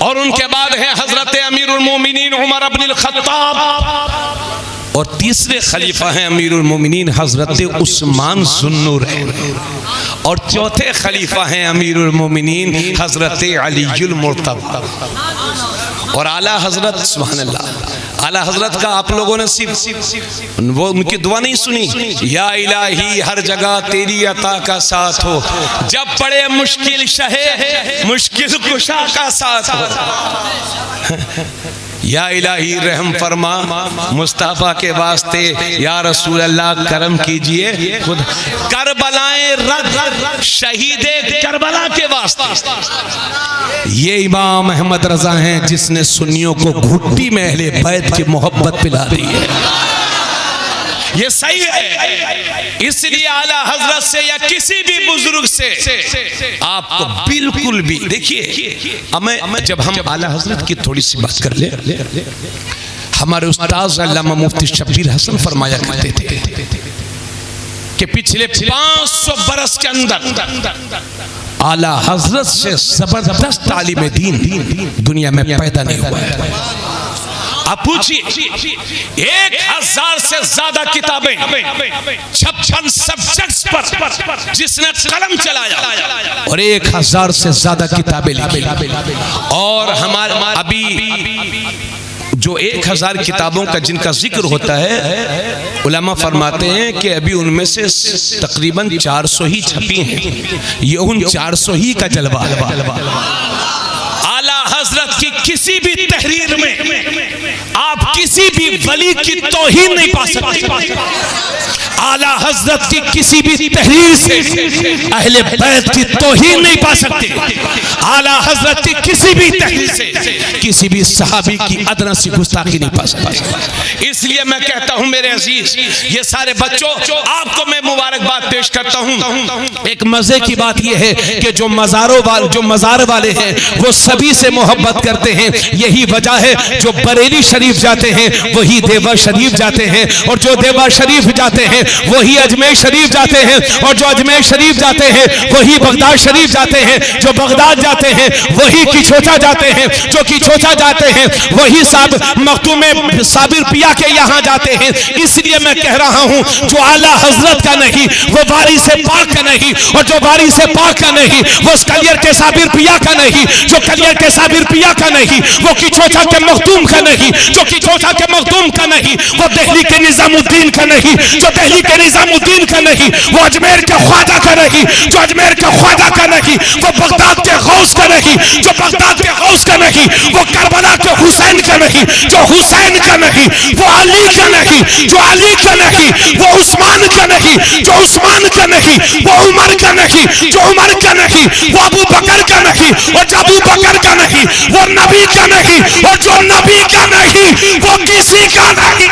और उनके बाद है हजरत अमीरुल मोमिनीन उमर इब्नुल ख़त्ताब, और तीसरे खलीफा हैं अमीरुल मोमिनीन हजरत उस्मान ज़ुन्नूरैन, और चौथे खलीफा हैं अमीरुल मोमिनीन हजरत अलीयुल मुर्तज़ा। और आला हजरत सुभान अल्लाह, आला हजरत का आप लोगों ने सिर्फ वो उनकी दुआ नहीं सुनी, या इलाही हर जगह तेरी अता का साथ हो, जब पड़े मुश्किल शहे मुश्किल कुशा का साथ हो, या इलाही रहम फरमा मुस्तफा के वास्ते, या रसूल अल्लाह करम कीजिए खुद करबलाए रद शहीदे करबला के वास्ते। ये इमाम अहमद रजा हैं जिसने सुन्नियों को घुट्टी में अहले बैत की मोहब्बत पिला दी है। ये सही है, इसलिए आला हजरत से या किसी भी बुजुर्ग से आपको बिल्कुल भी देखिए, जब हम आला हजरत की थोड़ी सी बात कर ले, हमारे उस्ताद अल्लामा मुफ्ती शब्बीर हसन फरमाया करते थे कि पिछले 500 बरस के अंदर आला हजरत से जबरदस्त तालीम दीन दुनिया में पैदा नहीं हुआ है। आप पूछिए 1000 से ज्यादा किताबें 56 सब्जेक्ट्स पर जिसने कलम चलाया, और 1000 से ज्यादा किताबें लिखी, और हमारे अभी जो 1000 किताबों का जिनका जिक्र होता है, उलमा फरमाते हैं कि अभी उनमें से तकरीबन 400 ही छपी हैं। ये उन 400 ही का जलवा आला हजरत की किसी भी तहरीर में आप किसी भी वली की तौहीन नहीं पा सकते। आला हजरत की किसी भी तहरीर से अहले बैत की तौहीन नहीं पा सकते। आला हजरत की किसी भी तहरीर से किसी भी सहाबी की अदना सी गुस्ताखी नहीं पा सकते। इसलिए मैं कहता हूं मेरे अजीज, ये सारे बच्चों आपको मैं मुबारकबाद पेश करता हूं। एक मजे की बात यह है कि जो मज़ार वाले हैं वो सभी से मोहब्बत करते हैं। यही वजह है जो बरेली शरीफ जाते हैं वही देवा शरीफ जाते हैं, और जो देवा शरीफ जाते हैं वही अजमेर शरीफ जाते हैं, और जो अजमेर शरीफ जाते हैं वही बगदाद शरीफ जाते हैं, जो बगदाद जाते हैं वही किचोचा जाते हैं, जो किचोचा जाते हैं वही मखदूम साबिर पिया के यहाँ जाते हैं। इसलिए मैं कह रहा हूँ जो आला हजरत का नहीं वो वारी से पाक का नहीं, और जो वारी से पाक का नहीं वो कलियर के साबिर पिया का नहीं, जो कलियर के साबिर पिया का नहीं वो किचोचा के मखदूम का नहीं, जो किचोचा के मखदूम का नहीं वो दिल्ली के निजामुद्दीन का नहीं, जो दिल्ली के निजामुद्दीन का नहीं वो अजमेर के ख्वाजा का नहीं, जो अजमेर के ख्वाजा का नहीं वो बगदाद के गौस का नहीं, जो बगदाद के गौस का नहीं वो करबला के हुसैन हुसैन का नहीं, जो हुसैन का नहीं वो अली का नहीं, जो अली का नहीं वो उस्मान का नहीं, जो उस्मान का नहीं वो उमर का नहीं, जो उमर का नहीं वो अबू बकर का नहीं, और जो अबू बकर का नहीं वो नबी का नहीं, और जो नबी का नहीं वो किसी का नहीं।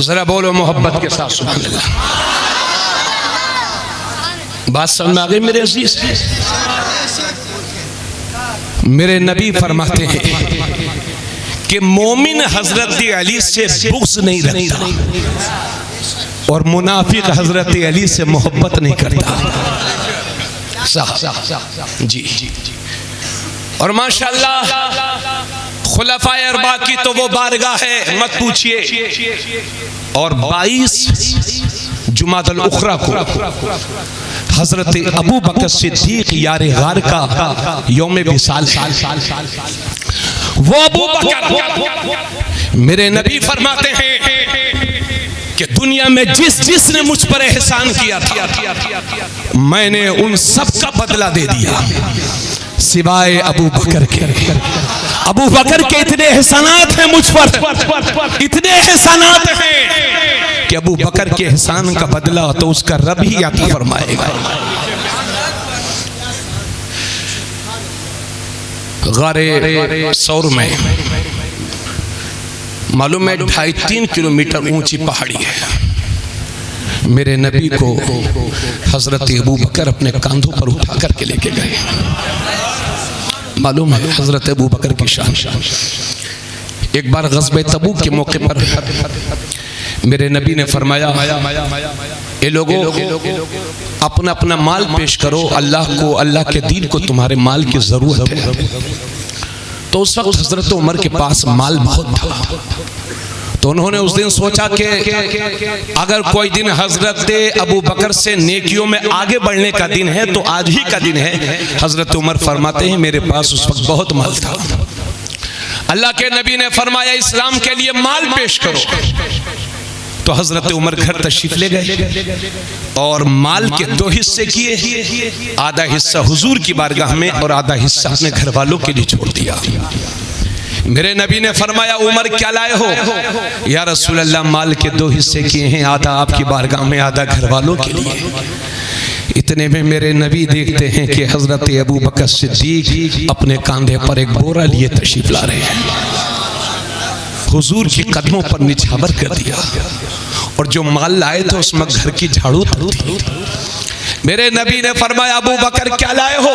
जरा बोलो मोहब्बत के साथ सुभान अल्लाह। बात समझ में आ गई मेरे अजीज? मेरे नबी फरमाते हैं कि मोमिन हजरत अली से बुग़्ज़ नहीं रखता और मुनाफिक हजरत अली से मोहब्बत नहीं करता। जी और माशाअल्लाह खुलफाए अरबा की तो वो बारगाह है मत पूछिए। और 22 जुमादुल उखरा को हजरत अबू बकर सिद्दीक यारे गार का यौम विसाल है। वो अबू बकर मेरे नबी फरमाते हैं कि दुनिया में जिसने मुझ पर एहसान किया था मैंने उन सब का बदला दे दिया सिवाय अबू बकर के। अबू बकर के इतने एहसानात हैं मुझ पर, इतने एहसानात हैं कि अबू बकर के एहसान का बदला तो उसका रब ही अता फरमाएगा। गारे सौर में मालूम है 2.5-3 किलोमीटर ऊंची पहाड़ी है। मेरे नबी को हजरत अबू बकर अपने कांधों पर उठा करके लेके गए। मालूम है हजरत अबू बकर की शान। एक बार ग़ज़वे तबूक के मौके पर मेरे नबी ने फरमाया, ये लोगों अपना अपना माल पेश करो, अल्लाह को, अल्लाह के दीन को तुम्हारे माल की ज़रूरत है। तो उस वक्त हजरत उमर के पास माल बहुत था, तो उन्होंने उस दिन सोचा कि अगर कोई दिन हजरत अबू बकर से नेकियों में आगे बढ़ने का दिन है तो आज ही का दिन है। हजरत उमर फरमाते हैं मेरे पास उस वक्त बहुत माल था। अल्लाह के नबी ने फरमाया इस्लाम के लिए माल पेश करो। तो हजरत उमर घर तशरीफ ले गए और माल के 2 हिस्से किए, आधा हिस्सा हुजूर की बारगाह में और आधा हिस्सा अपने घर वालों के लिए छोड़ दिया। मेरे नबी ने फरमाया उमर क्या लाए हो? या रसूल अल्लाह माल के 2 हिस्से किए हैं, आधा आपकी बारगाह में आधा घर वालों के लिए। इतने में मेरे नबी देखते हैं कि हजरत अबू बकर सिद्दीक अपने कांधे पर एक बोरा लिए तशरीफ ला रहे हैं। हुजूर के कदमों पर निछावर कर दिया और जो माल लाए थे उसमें घर की झाड़ू थी। मेरे नबी ने फरमाया अबू बकर क्या लाए हो?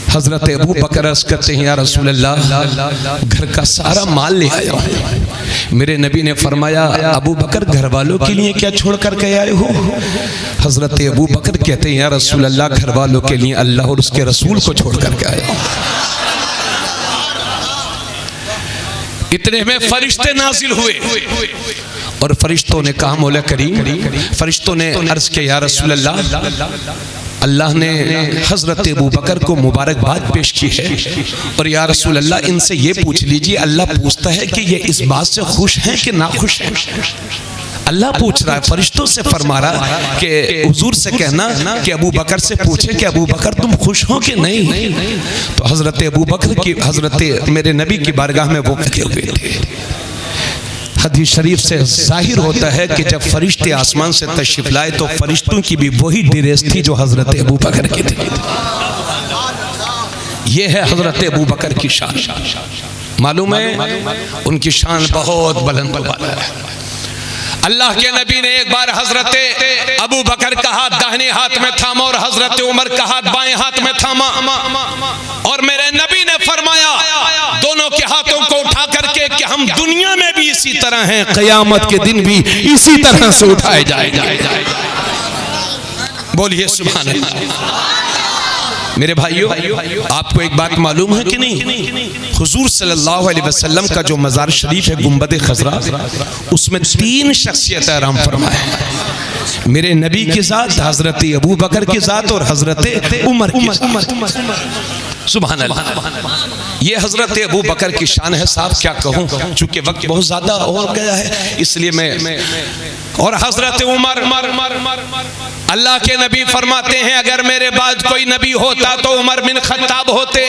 हजरत अबू बकर अर्ज़ करते हैं या रसूल अल्लाह घर का सारा माल ले आया हूँ। मेरे नबी ने फरमाया अबू बकर घर वालों के लिए क्या छोड़ कर के आए हो? हजरत अबू बकर कहते हैं या रसूल अल्लाह घर वालों के लिए अल्लाह और उसके रसूल को छोड़ कर के आया हूँ। इतने में फरिश्ते नाजिल हुए और फरिश्तों ने कहा मौला करीम, फरिश्तों ने अर्ज किया या रसूल अल्लाह अल्लाह ने हजरत अबू बकर को मुबारकबाद पेश की है और या रसूल अल्लाह इनसे ये पूछ लीजिए, अल्लाह पूछता है कि ये इस बात से खुश हैं कि ना खुश हैं। अल्लाह पूछ रहा है, फरिश्तों से फरमा रहा कि हुजूर से कहना कि अबू बकर से पूछे कि अबू बकर तुम खुश हो कि नहीं। तो हजरत अबू बकर की, हजरत मेरे नबी की बारगाह में वो खड़े हुए थे। हदीस शरीफ से जाहिर होता है कि जब फरिश्ते आसमान से तशरीफ लाए तो फरिश्तों की भी वही ड्रेस थी जो हजरत अबू बकर की थी। ये है हजरत अबू बकर की शान। मालूम है उनकी शान बहुत बुलंद है। अल्लाह के नबी ने एक बार हजरत अबू बकर का हाथ दाहिने हाथ में थामा और हजरत उमर का हाथ बाएं हाथ में थामा और मेरे नबी ने फरमाया दोनों के हाथों को उठा करके कि हम दुनिया में भी इसी तरह हैं, क़यामत के दिन भी इसी तरह से उठाए जाएंगे। बोलिए सुभान अल्लाह। मेरे भाइयों, आपको एक बात मालूम है कि नहीं, हुजूर सल्लल्लाहु अलैहि वसल्लम का जो मज़ार शरीफ है गुंबद खज़रा, उसमें 3 शख्सियत आराम फरमाए। मेरे नबी की ज़ात, हजरत अबू बकर की ज़ात और हजरत उमर की ज़ात। सुभान अल्लाह। ये हजरत अबू बकर की शान है साहब, क्या कहूँ, चूंकि वक्त बहुत ज्यादा हो गया है इसलिए मैं। और हजरत उमर, अल्लाह के नबी फरमाते हैं अगर मेरे बाद कोई नबी होता तो उमर बिन खत्ताब होते।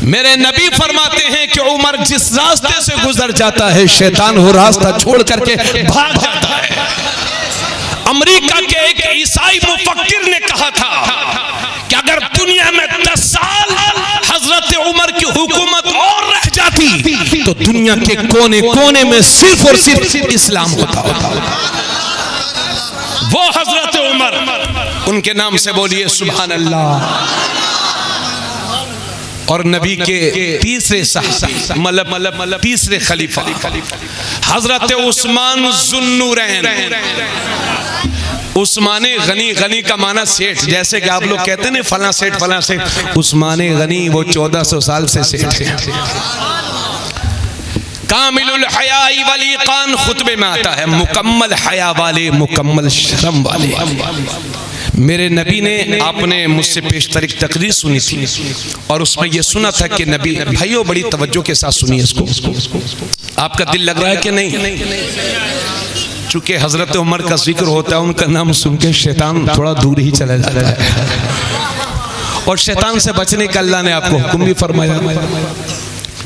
मेरे नबी फरमाते हैं कि उमर जिस रास्ते से गुजर जाता है शैतान वो रास्ता छोड़ करके भाग जाता है। अमेरिका के एक ईसाई मुफक्किर ने कहा था कि अगर दुनिया में 10 साल हजरत उमर की हुकूमत और रह जाती तो दुनिया के कोने कोने में सिर्फ और सिर्फ इस्लाम होता। वो हजरत उमर, उनके नाम से बोलिए सुभान अल्लाह। और नबी के तीसरे सहाबी मतलब तीसरे खलीफा हजरत उस्मान ज़ुन्नूरैन। उस्माने गनी, गनी का माना सेठ, जैसे कि आप लोग कहते हैं ना फला सेठ फला सेठ, उस्माने गनी वो 1400 साल से सेठ है। कामिलुल हयाई वल ईकान खुतबे में आता है, मुकम्मल हया वाले, मुकम्मल शर्म वाले। मेरे नबी ने, आपने मुझसे पेशतर एक तकरीर सुनी थी और उसमें यह सुना था कि नबी, भाइयों बड़ी तवज्जो के साथ सुनिए इसको, आपका दिल लग रहा है कि नहीं? चूंकि हजरत उमर का जिक्र होता है उनका नाम सुन के शैतान थोड़ा दूर ही चला जाता है और शैतान से बचने का अल्लाह ने आपको हुक्म भी फरमाया।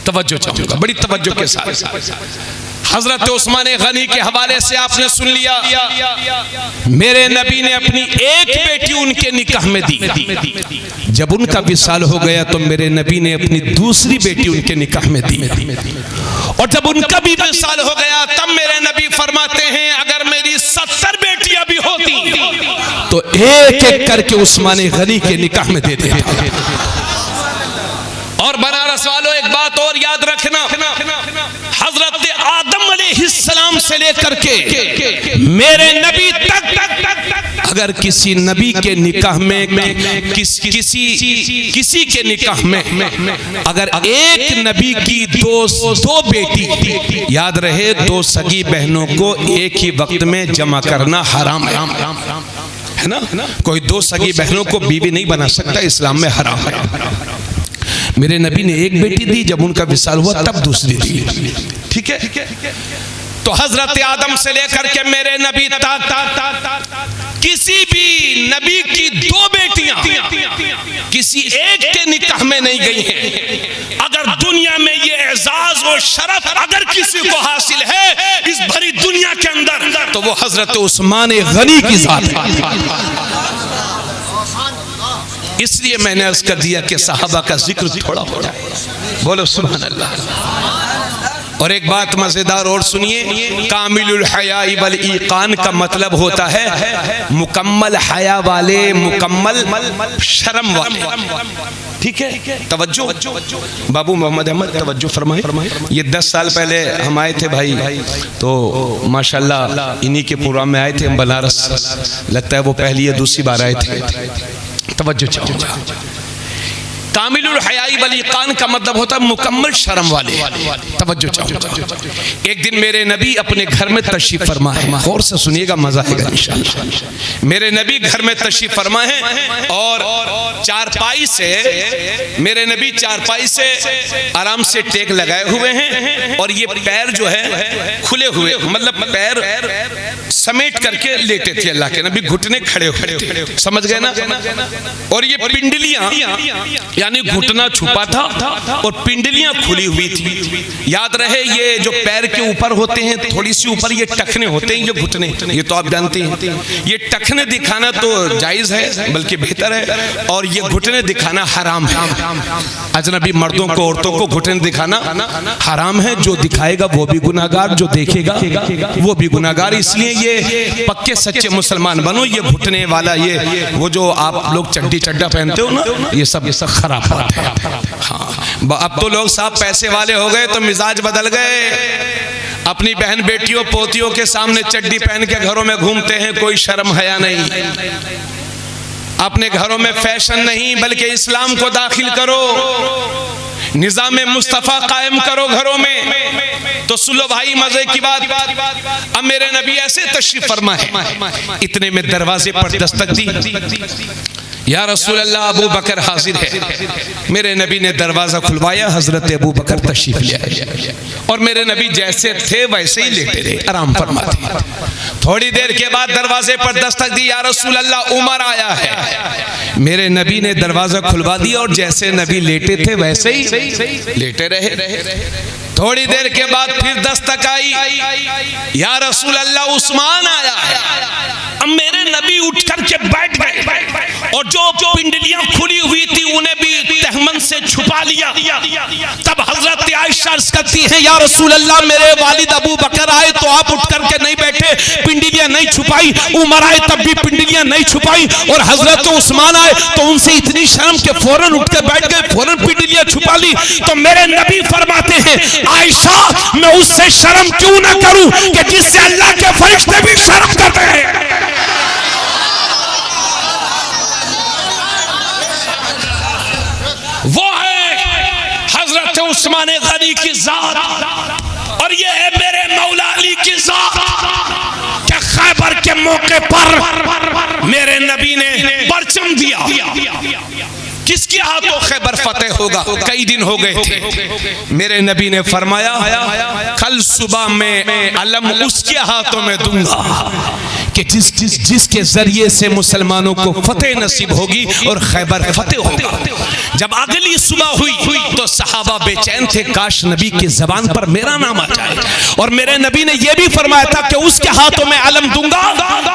तवज्जो चाहूंगा बड़ी तवज्जो के साथ। हजरत उस्मान गनी के हवाले से आपने सुन लिया, मेरे नबी ने अपनी एक बेटी उनके निकाह में दी। जब उनका विसाल हो गया तो मेरे नबी ने अपनी दूसरी बेटी उनके निकाह में दी। और जब उनका भी विसाल हो गया तब मेरे नबी फरमाते हैं अगर मेरी 70 बेटियां भी होती तो एक एक करके उस्मान गनी के निकाह में दे देता। और बनारस वालों एक बात और याद रखना, हजरत आदम अलैहिस्सलाम से लेकर के मेरे नबी तक अगर किसी नबी के निकाह में किसी के निकाह में अगर एक नबी की दो बेटी, याद रहे 2 सगी बहनों को एक ही वक्त में जमा करना हराम है ना। कोई 2 सगी बहनों को बीवी नहीं बना सकता, इस्लाम में हराम है। मेरे नबी ने एक बेटी दी, जब उनका विसाल हुआ तब दूसरी दी। ठीक है, तो हजरत आदम से लेकर के मेरे नबी तक किसी भी नबी की 2 बेटियां किसी एक के निकाह में नहीं गई हैं। अगर दुनिया में ये एजाज और शरफ अगर किसी को हासिल है इस भरी दुनिया के अंदर तो वो हजरत उस्मान गनी की जात है। इसलिए मैंने अर्ज कर दिया कि सहाबा का जिक्र थोड़ा हो रहा है, बोलो सुभान अल्लाह। और एक बात मजेदार और सुनिए, कामिलुल हयाई वल ईकान का मतलब होता है मुकम्मल हया वाले, मुकम्मल शर्म वाले। ठीक है, तवज्जो बाबू मोहम्मद अहमद तवज्जो फरमाए। ये 10 साल पहले हम आए थे भाई, तो माशाल्लाह इन्हीं के प्रोग्राम में आए थे हम बनारस, लगता है वो पहली या दूसरी बार आए थे। तवज्जो चाहूंगा, कामिलुल हयाई वल ईकान का मतलब होता है मुकम्मल शर्म वाले। तवज्जो चाहूंगा। एक दिन मेरे नबी अपने घर में तशरीफ फरमा है, गौर से सुनिएगा मजा आएगा इंशाअल्लाह। मेरे नबी घर में तशरीफ फरमा है और चारपाई से मेरे नबी चारपाई से आराम से टेक लगाए हुए हैं और ये पैर जो है खुले हुए, मतलब पैर समेट करके लेटे थे अल्लाह के नबी, घुटने खड़े हुए थे, समझ गए ना। और ये पिंडलियां यानी घुटना छुपा था और पिंडलियां खुली हुई थी। याद रहे ये जो पैर के ऊपर होते हैं थोड़ी सी ऊपर ये टखने होते हैं, ये घुटने, ये तो आप जानते हैं। ये टखने दिखाना तो जायज है बल्कि बेहतर है, और ये घुटने दिखाना हराम है। अजनबी मर्दों को औरतों को घुटने दिखाना हराम है। जो दिखाएगा वो भी गुनाहगार, जो देखेगा वो भी गुनाहगार। इसलिए ये पक्के सच्चे मुसलमान बनो। ये घुटने वाला, ये वो जो आप लोग चड्डी चड्डा पहनते हो ना, ये सब खराब बात है। हाँ, अब तो लोग साहब पैसे वाले हो गए तो मिजाज बदल गए। अपनी बहन बेटियों पोतियों के सामने चड्डी पहन के घरों में घूमते हैं, कोई शर्म हया नहीं। अपने घरों में फैशन नहीं बल्कि इस्लाम को दाखिल करो, निजाम मुस्तफा कायम करो घरों में। तो सुनो भाई मजे की बात, अब मेरे नबी ऐसे तशरीफ फरमा है, इतने में दरवाजे पर दस्तक दी। या रसूल अल्लाह अबू बकर हाजिर है। मेरे नबी ने दरवाजा खुलवाया, हजरत अबू बकर तशरीफ ले आए और मेरे नबी जैसे थे वैसे ही लेटे रहे, आराम फरमाते। थोड़ी देर के बाद दरवाजे पर दस्तक दी, या रसूल अल्लाह उमर आया है। मेरे नबी ने दरवाजा खुलवा दिया और जैसे नबी लेटे थे वैसे ही लेटे रहे। थोड़ी देर के बाद फिर दस्तक आई, या रसूल अल्लाह उस्मान आया है। अब मेरे नबी उठ करके बैठ गए और जो पिंडलियां खुली हुई थी उन्हें भी तहमन से छुपा लिया। तब हजरत आयशा अर्ज करती है, या रसूल अल्लाह मेरे वालिद अबू बकर आए तो आप उठ करके नहीं बैठे, पिंडलियां नहीं छुपाई। उमर आए तब भी पिंडलियां नहीं छुपाई और हजरत उस्मान आए तो उनसे इतनी शर्म के फौरन उठ कर बैठ गए, फौरन पिंडलियां छुपा ली। तो मेरे नबी फरमाते हैं, आयशा मैं उससे शर्म क्यों ना करूं कि जिससे अल्लाह के फरिश्ते भी शर्म करते हैं। वो है हजरत उस्मान गनी की जात और ये है मेरे मौला अली की जात। क्या खैबर के मौके पर मेरे नबी ने परचम दिया, किसके हाथों खैबर फतेह होगा? कई दिन हो गए थे, मेरे नबी ने फरमाया कल सुबह में अलम उसके हाथों में दूंगा कि जिसके जरिए से मुसलमानों को फतेह नसीब होगी और खैबर फतेह होगा। जब अगली सुबह हुई तो सहाबा बेचैन थे, काश नबी की जबान पर मेरा नाम आ जाए। और मेरे नबी ने यह भी फरमाया था कि उसके हाथों में अलम दूंगा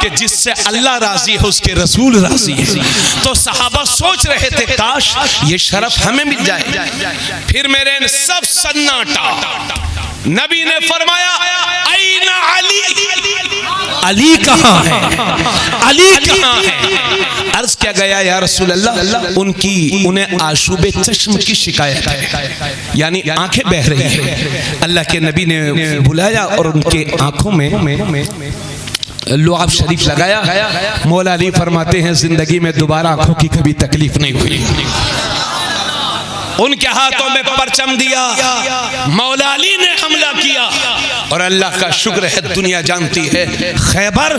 कि जिससे अल्लाह राजी है उसके रसूल राजी है। तो सहाबा सोच रहे थे काश ये शरफ हमें मिल जाए। फिर मेरे सब सन्नाटा, नबी ने फरमाया आईना अली, अली कहाँ है, अली कहाँ है? अर्ज किया गया या रसूल अल्लाह उन्हें आशूबे चश्म की शिकायत है, यानी आंखें बह रही है। अल्लाह के नबी ने बुलाया और उनके आंखों में लुआब शरीफ लगाया। मौला अली फरमाते हैं जिंदगी में दोबारा आंखों की कभी तकलीफ नहीं हुई। उनके हाथों में परचम दिया, मौला अली ने हमला किया और अल्लाह का शुक्र है दुनिया जानती है खैबर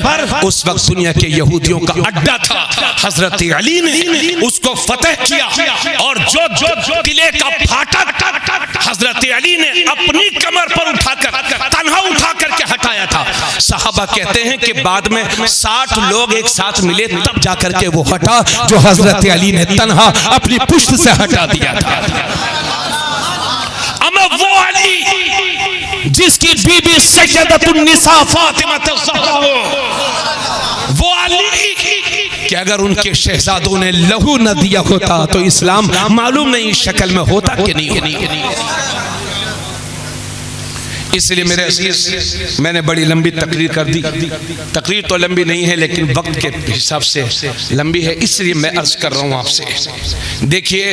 उस वक्त दुनिया के यहूदियों का अड्डा था। हजरत अली ने उसको फतेह किया और जो किले का फाटक हजरत अली ने अपनी कमर पर उठाकर तन्हा उठा करके हटाया था। सहाबा कहते हैं कि बाद में 60 लोग एक साथ मिले तब जाकर के वो हटा जो हजरत अली ने तन्हा अपनी पुश्त से हटा दिया था। वो अली जिसकी बीबी सैयदतुन निसा फातिमा ज़हरा हो, वो अली कि अगर उनके शहजादों ने लहू न दिया होता तो इस्लाम मालूम नहीं शक्ल में होता कि नहीं। इसलिए मेरे अजीज मैंने बड़ी लंबी तकरीर कर दी। तकरीर तो लंबी नहीं है लेकिन वक्त के हिसाब से लंबी है, इसलिए मैं अर्ज कर रहा हूँ आपसे। देखिए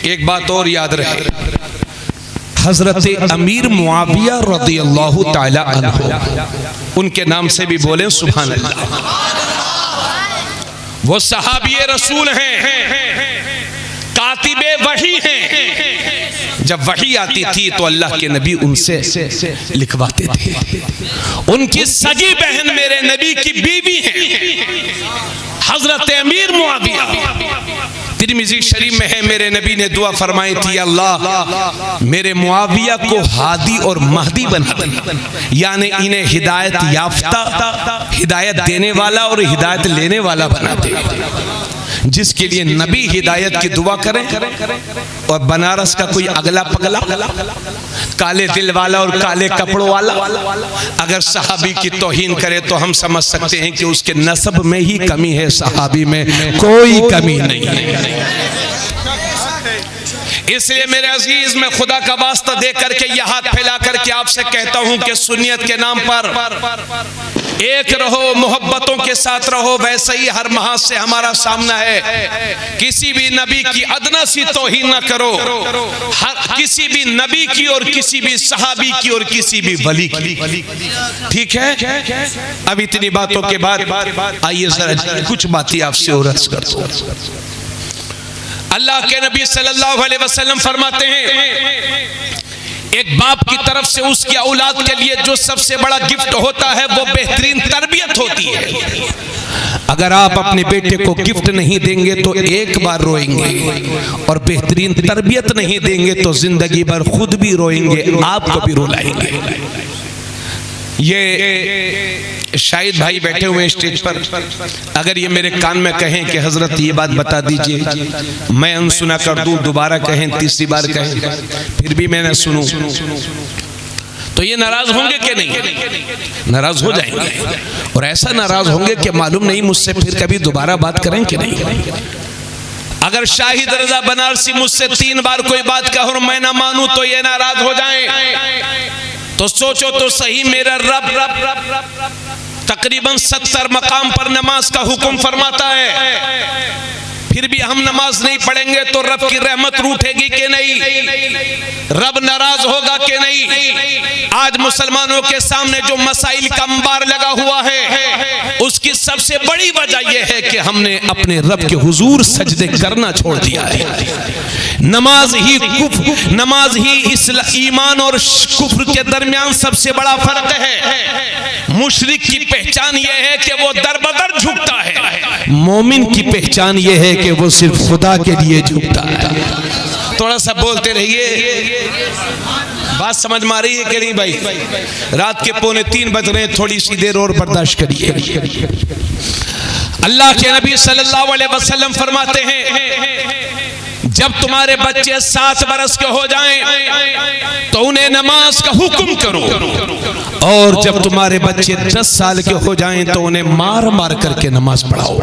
एक बात और याद रहे, हजरत अमीर मुआविया रज़ियल्लाहु ताला अन्हु, उनके नाम से भी बोले सुभान अल्लाह। वो सहाबी रसूल हैं, कातिबे वही हैं। जब वही आती थी तो अल्लाह के नबी उनसे लिखवाते थे। उनकी सगी बहन मेरे नबी की बीवी हैं हजरत अमीर मुआविया। तिरमिज़ी शरीफ में है मेरे नबी ने दुआ फरमाई थी, अल्लाह मेरे मुआविया को हादी और महदी बना दे, यानी इन्हें हिदायत याफ्ता, हिदायत देने वाला और हिदायत लेने वाला बना दे। जिसके लिए नबी हिदायत की दुआ करें और बनारस का कोई अगला पगला काले दिल वाला और काले कपड़ों वाला अगर सहाबी की तौहीन करे तो हम समझ सकते हैं कि उसके नस्ब में ही कमी है, सहाबी में कोई कमी नहीं है। इसलिए मेरे अजीज, मैं खुदा का वास्ता दे करके यह हाथ फैला करके आपसे कहता हूं कि सुन्नियत के नाम पर एक रहो, मोहब्बतों के साथ रहो। वैसे ही हर महाज से हमारा सामना है, किसी भी नबी की अदना सी तौहीन न करो, किसी भी नबी की और किसी भी सहाबी की और किसी भी वली की। ठीक है, अब इतनी बातों के बाद आइए जरा कुछ बातें आपसे और अर्ज करता हूं। अल्लाह के नबी सल्लल्लाहु अलैहि वसल्लम फरमाते हैं, एक बाप की तरफ से उसकी औलाद के लिए जो सबसे बड़ा गिफ्ट होता है वो बेहतरीन तरबियत होती है। अगर आप अपने बेटे को गिफ्ट नहीं देंगे तो एक बार रोएंगे, और बेहतरीन तरबियत नहीं देंगे तो जिंदगी भर खुद भी रोएंगे, आपको भी रुलाएंगे। ये शाहिद भाई बैठे हुए हैं स्टेज पर, अगर ये मेरे कान में कहें कि हजरत ये बात बता दीजिए, मैं अनसुना कर दूं, दोबारा कहें, तीसरी बार कहें, फिर भी मैं न सुनूं, तो ये नाराज होंगे कि नहीं? नाराज हो जाएंगे, और ऐसा नाराज होंगे कि मालूम नहीं मुझसे फिर कभी दोबारा बात करें कि नहीं। अगर शाहिद रजा बनारसी मुझसे 3 बार कोई बात कहो और मैं ना मानूं तो ये नाराज हो जाएं। तो सोचो तो सही, मेरा रब तकरीबन 70 मकाम पर नमाज का हुक्म फरमाता है, फिर भी हम नमाज नहीं पढ़ेंगे तो रब की रहमत रूठेगी कि नहीं? रब नाराज होगा कि नहीं? आज मुसलमानों के सामने जो मसाइल का अंबार लगा हुआ है, उसकी सबसे बड़ी वजह यह है कि हमने अपने रब के हुजूर सजदे करना छोड़ दिया है। नमाज ही ईमान और कुफ्र के दरमियान सबसे बड़ा फर्क है। मुशरिक की पहचान यह है कि वो दरबदर झुकता है, मोमिन की पहचान यह है कि वो सिर्फ खुदा के लिए झुकता है। थोड़ा सा बोलते रहिए, बात समझ में आ रही है कि नहीं भाई? रात के 2:45 बज रहे हैं, थोड़ी सी देर और बर्दाश्त करिए। अल्लाह के नबी सल्लल्लाहु अलैहि वसल्लम फरमाते हैं, जब तुम्हारे बच्चे 7 बरस के हो जाएं तो उन्हें नमाज का हुक्म करो, और जब तुम्हारे बच्चे 10 साल के हो जाएं तो उन्हें मार मार करके नमाज पढ़ाओ।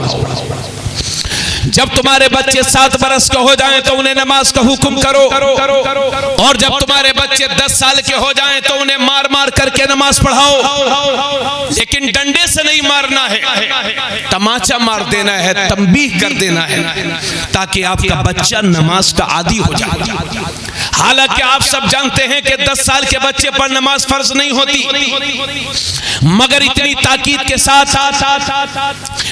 जब तुम्हारे बच्चे 7 बरस के हो जाएं तो उन्हें नमाज का हुक्म करो, और जब तुम्हारे बच्चे 10 साल के हो जाएं तो उन्हें मार मार करके नमाज पढ़ाओ। लेकिन डंडे से नहीं मारना है, तमाचा मार देना है, तंबीह कर देना है, ताकि आपका बच्चा नमाज का आदी हो जाए। हालांकि आप सब जानते हैं कि 10 साल के बच्चे पर नमाज फर्ज नहीं होती, मगर इतनी ताकीद के साथ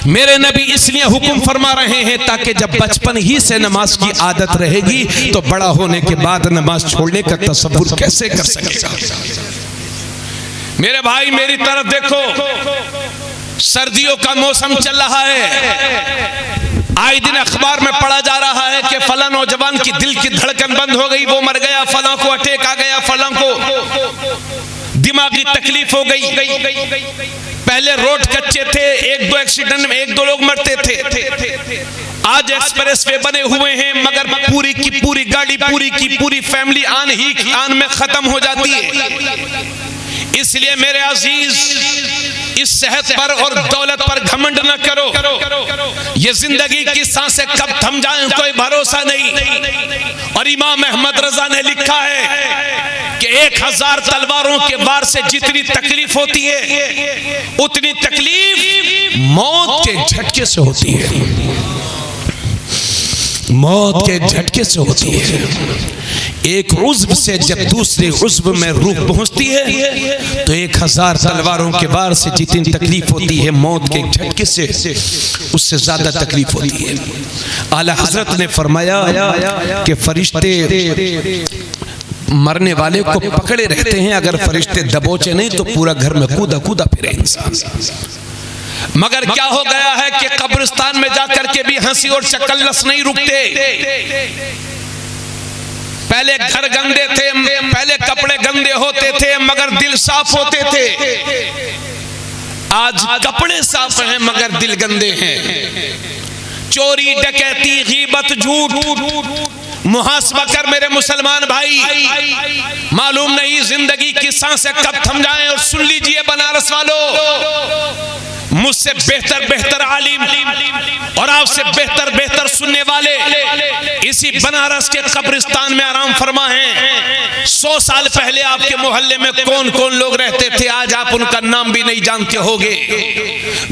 मेरे नबी इसलिए हुक्म फरमा रहे हैं ताकि जब बचपन ही से नमाज की आदत रहेगी तो बड़ा होने के बाद नमाज छोड़ने का तसव्वुर कैसे कर सकेगा। मेरे भाई मेरी तरफ देखो, सर्दियों का मौसम चल रहा है, आए दिन अखबार में पढ़ा जा रहा है कि फला नौजवान की दिल की धड़कन बंद हो गई, वो मर गया, फला को अटैक आ गया, फला को दिमागी तकलीफ हो गई। पहले रोड कच्चे थे, 1-2 एक्सीडेंट में 1-2 लोग मरते थे, आज एक्सप्रेस वे बने हुए हैं, मगर पूरी की पूरी गाड़ी, पूरी की पूरी फैमिली आन में खत्म हो जाती है। इसलिए मेरे अजीज, इस सेहत पर और दौलत पर घमंड न करो। ये जिंदगी की सांसें कब थम जाएं कोई भरोसा नहीं। और इमाम अहमद रजा ने लिखा है कि 1000 तलवारों के वार से जितनी तकलीफ होती है, उतनी तकलीफ मौत के झटके से होती है। मौत के झटके से होती है। एक उज़्व से जब दूसरे उज़्व में रूह पहुंचती है तो 1000 तलवारों के वार से जितनी तकलीफ होती है, मौत के झटके से उससे ज्यादा तकलीफ होती है। आला हजरत ने फरमाया कि फरिश्ते मरने वाले को पकड़े रहते हैं, अगर फरिश्ते दबोचे नहीं तो पूरा घर में कूदा कूदा फिरे इंसान। मगर क्या हो गया है कि कब्रिस्तान में जाकर के भी हंसी और चकल्लस नहीं रुकते। पहले घर गंदे थे, पहले कपड़े गंदे होते थे, मगर दिल साफ होते थे। आज कपड़े साफ हैं मगर दिल गंदे हैं। चोरी, डकैती, गीबत, झूठ, मुहासबा कर मेरे मुसलमान भाई, मालूम नहीं जिंदगी की सांसें कब थम जाएं। और सुन लीजिए बनारस वालों, मुझसे बेहतर बेहतर आलिम और आपसे बेहतर बेहतर सुनने वाले इसी बनारस के कब्रिस्तान में आराम फरमा हैं। 100 साल पहले आपके मोहल्ले में कौन कौन लोग रहते थे, आज आप उनका नाम भी नहीं जानते होगे।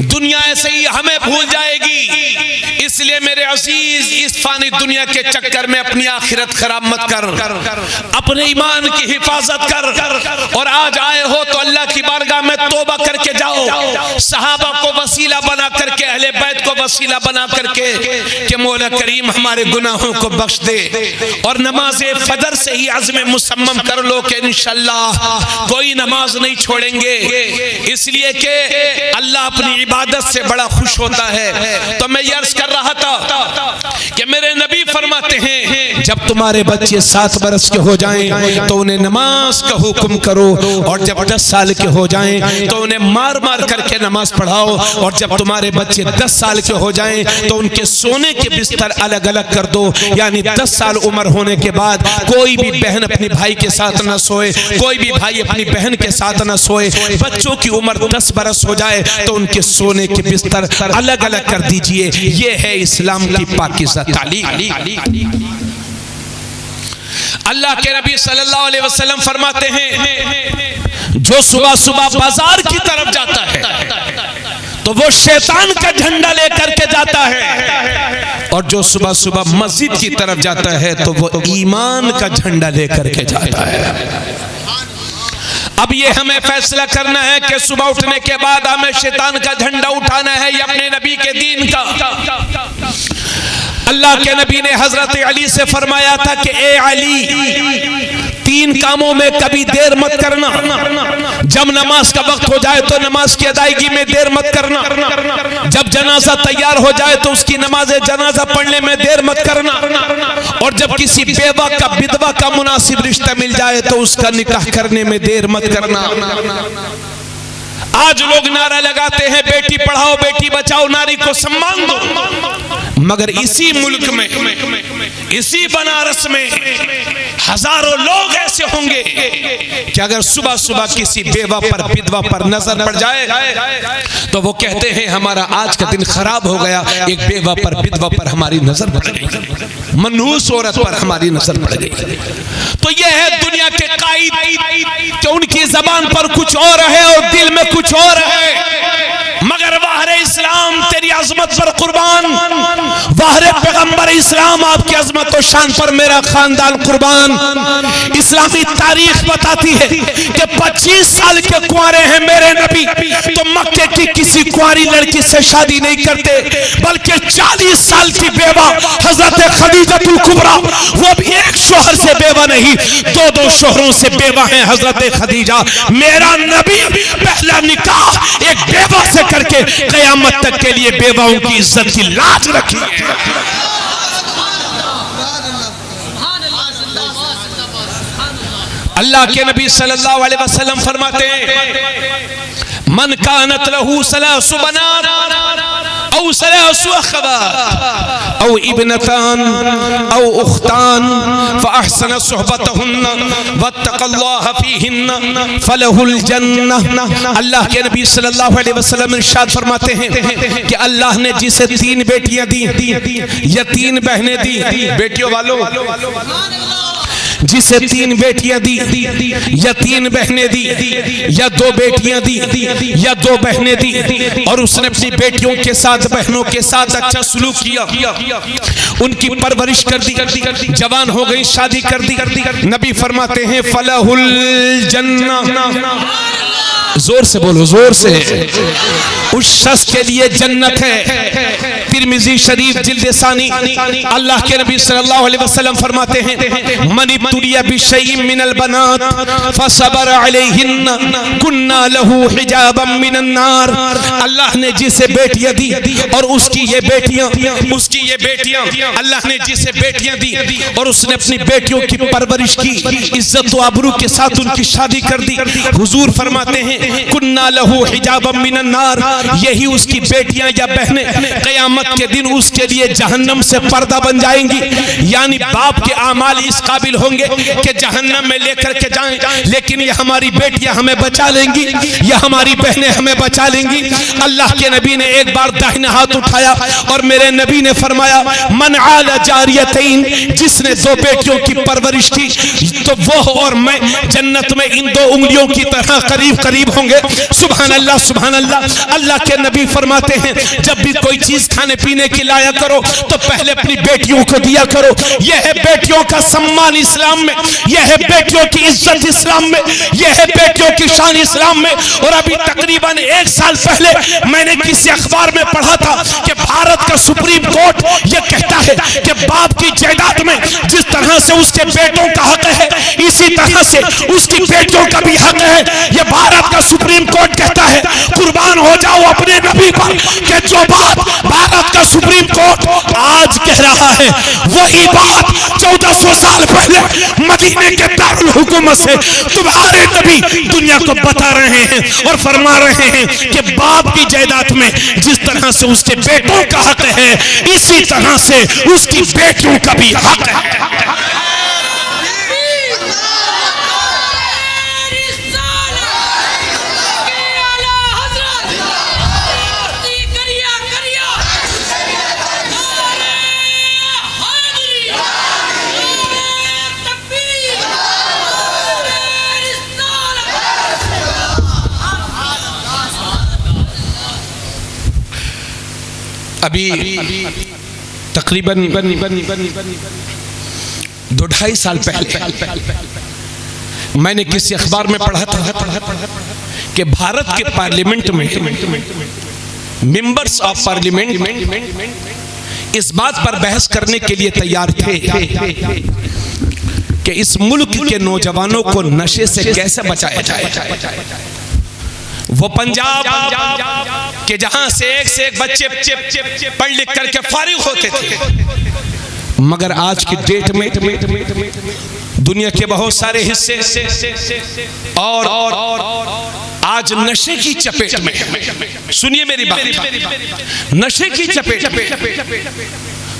दुनिया ऐसे ही हमें भूल जाएगी। इसलिए मेरे अजीज, इस फानी दुनिया के चक्कर में अपनी आखिरत खराब मत कर, अपने ईमान की हिफाजत कर। और आज आए हो तो अल्लाह की बारगाह में तौबा करके जाओ। सहाबा को वसीला बना करके, अहले बैत को वसीला बना करके कि मौला करीम हमारे गुनाहों को बख्श दे। और नमाज फजर से ही अज़्म मुसम्मम कर लो कि इंशाअल्लाह कोई नमाज नहीं छोड़ेंगे, इसलिए कि अल्लाह अपनी इबादत से बड़ा खुश होता है। तो मैं ये अर्ज कर रहा था कि मेरे नबी फरमाते हैं जब तुम्हारे बच्चे 7 बरस के हो जाएं तो उन्हें नमाज का हुक्म करो, और जब 10 साल के हो जाएं तो उन्हें मार मार करके नमाज पढ़ाओ, और जब तुम्हारे बच्चे 10 साल के हो जाएं तो उनके सोने के बिस्तर अलग अलग कर दो। यानी 10 साल उम्र होने के बाद कोई भी बहन अपने भाई के साथ न सोए, कोई भी भाई अपनी बहन के साथ न सोए। बच्चों की उम्र 10 बरस हो जाए तो उनके सोने के बिस्तर अलग अलग कर दीजिए। ये है इस्लाम की पाकीज़ा तालीम। अल्लाह के नबी सल्लल्लाहु अलैहि वसल्लम फरमाते हैं जो सुबह सुबह बाजार की तरफ जाता है तो वो शैतान का झंडा लेकर के जाता है, और जो सुबह सुबह मस्जिद की तरफ जाता है तो वो ईमान का झंडा लेकर के जाता है। अब ये हमें फैसला करना है कि सुबह उठने के बाद हमें शैतान का झंडा उठाना है या अपने नबी के दीन का। अल्लाह के नबी ने हजरत अली से फरमाया था कि ए अली, 3 कामों में कभी देर मत करना। जब नमाज का वक्त हो जाए तो नमाज की अदायगी में देर मत करना। जब जनाजा तैयार हो जाए तो उसकी नमाज जनाजा पढ़ने में देर मत करना। और जब किसी बेवा का विधवा का मुनासिब रिश्ता मिल जाए तो उसका निकाह करने में देर मत करना। आज लोग नारा लगाते हैं बेटी पढ़ाओ बेटी बचाओ, नारी को सम्मान दो, मगर इसी मुल्क में, इसी बनारस में हजारों लोग ऐसे होंगे कि अगर सुबह सुबह किसी बेवा पर विधवा पर नजर पड़ जाए तो वो कहते हैं हमारा आज का दिन खराब हो गया, एक बेवा पर विधवा पर हमारी नजर पड़ गई, मनहूस औरत पर हमारी नजर पड़ गई। तो ये है दुनिया के कायद कि उनकी जबान पर कुछ और है और दिल में कुछ और है, मगर वाहरे इस्लाम तेरी अजमत पर कुर्बान, वाहरे पैगंबर इस्लाम आपकी अजमत और शान पर मेरा खानदान कुर्बान। इस्लामी तारीख बताती है कि 25 साल के कुंवारे हैं मेरे नबी तो मक्के की किसी कुंवारी लड़की से शादी नहीं करते, बल्कि 40 साल की बेवा हजरत खदीजतुल कुबरा, वो भी एक शोहर से बेवा नहीं, 2-2 शोहरों से बेवा है हजरत खदीजा। मेरा नबी पहला निकाह एक बेवा से करके कयामत तक के लिए बेवाओं की इज्जत की लाज रखी है। अल्लाह के नबी सल्लल्लाहु अलैहि वसल्लम फरमाते हैं मन कानत लहू सलासु बनात औ सलासु अखवात औ इब्नतान औ उख्तान फअहसन सुहबतहुन्ना वत्तक़ल्लाह फीहिन्ना फलहुल जन्नह। अल्लाह के नबी सल्लल्लाहु अलैहि वसल्लम इरशाद फरमाते हैं कि अल्लाह ने जिसे 3 बेटियां दी या 3 बहनें दी, बेटियों वालों जिसे 3 बेटियां दी या 3 बहनें दी या 2 बेटियां दी या 2 बहनें दी, और उसने अपनी बेटियों के साथ बहनों के साथ अच्छा सलूक किया, उनकी परवरिश कर दी, जवान हो गई शादी कर दी, नबी फरमाते हैं फलहुल जन्नह। जोर से बोलो, जोर से, उस शख्स के लिए जन्नत है। तिरमिजी शरीफ जिल्द सानी अल्लाह के नबी सल्लल्लाहु अलैहि वसल्लम फरमाते हैं मन इब्तुलिया बिशैइन मिनल बनात फसबर अलैहिन्ना कुन्ना लहू हिजाबम मिनन नार। अल्लाह ने जिसे बेटियां दी और उसकी ये बेटियां अल्लाह ने जिसे बेटियां दी और उसने अपनी बेटियों की परवरिश की, इज्जत व आबरू के साथ उनकी शादी कर दी, हुजूर फरमाते हैं कुन्ना लहू हिजाबम मिनन नार, यही उसकी बेटियां या बहनें क़यामत क़यामत के दिन उसके लिए जहन्नम से पर्दा बन जाएंगी। यानी बाप के आमाल इस काबिल होंगे कि जहन्नम में लेकर के जाएं, लेकिन ये हमारी बेटियां हमें बचा लेंगी, ये हमारी बहनें हमें बचा लेंगी। अल्लाह के नबी ने एक बार दाहिना हाथ उठाया और मेरे नबी ने फरमाया, मन आला जारियतैन, जिसने दो बेटियों की परवरिश की तो वो और मैं जन्नत में इन दो उंगलियों की तरह करीब करीब होंगे। सुभान अल्लाह, सुभान अल्लाह। अल्लाह के नबी फरमाते हैं, जब भी कोई चीज खाने पीने की लाया करो तो पहले अपनी बेटियों को दिया करो। यह है बेटियों का सम्मान इस्लाम में, यह है बेटियों की इज्जत इस्लाम में, यह है बेटियों की शान इस्लाम में। और अभी तकरीबन 1 साल पहले मैंने किसी अखबार में पढ़ा था कि भारत का सुप्रीम कोर्ट यह कहता है कि बाप की जायदाद में जिस तरह से उसके बेटों का हक है, इसी तरह से उसकी बेटियों का भी हक है। यह भारत का सुप्रीम कोर्ट कहता है। कुर्बान हो जाओ अपने नबी पर कि जो बात भारत का सुप्रीम कोर्ट आज कह रहा है, वही बात 1400 साल पहले मदीने के दारुल हुकूमत से तुम्हारे नबी दुनिया को बता रहे हैं और फरमा रहे हैं कि बाप की जायदाद में जिस तरह से उसके बेटों का हक है, इसी तरह से उसकी बेटियों का भी हक है। अभी तकरीबन 2-2.5 साल पहले मैंने किसी अखबार में पढ़ा था कि भारत के पार्लियामेंट में मेंबर्स ऑफ पार्लियामेंट इस बात पर बहस करने के लिए तैयार थे कि इस मुल्क के नौजवानों को नशे से कैसे बचाया जाए। वो पंजाब के जहां से एक बच्चे पढ़ लिख करके फारिग होते थे, मगर आज की डेट में दुनिया के बहुत सारे हिस्से और आज नशे की चपेट में। सुनिए मेरी बात, नशे की चपेट में।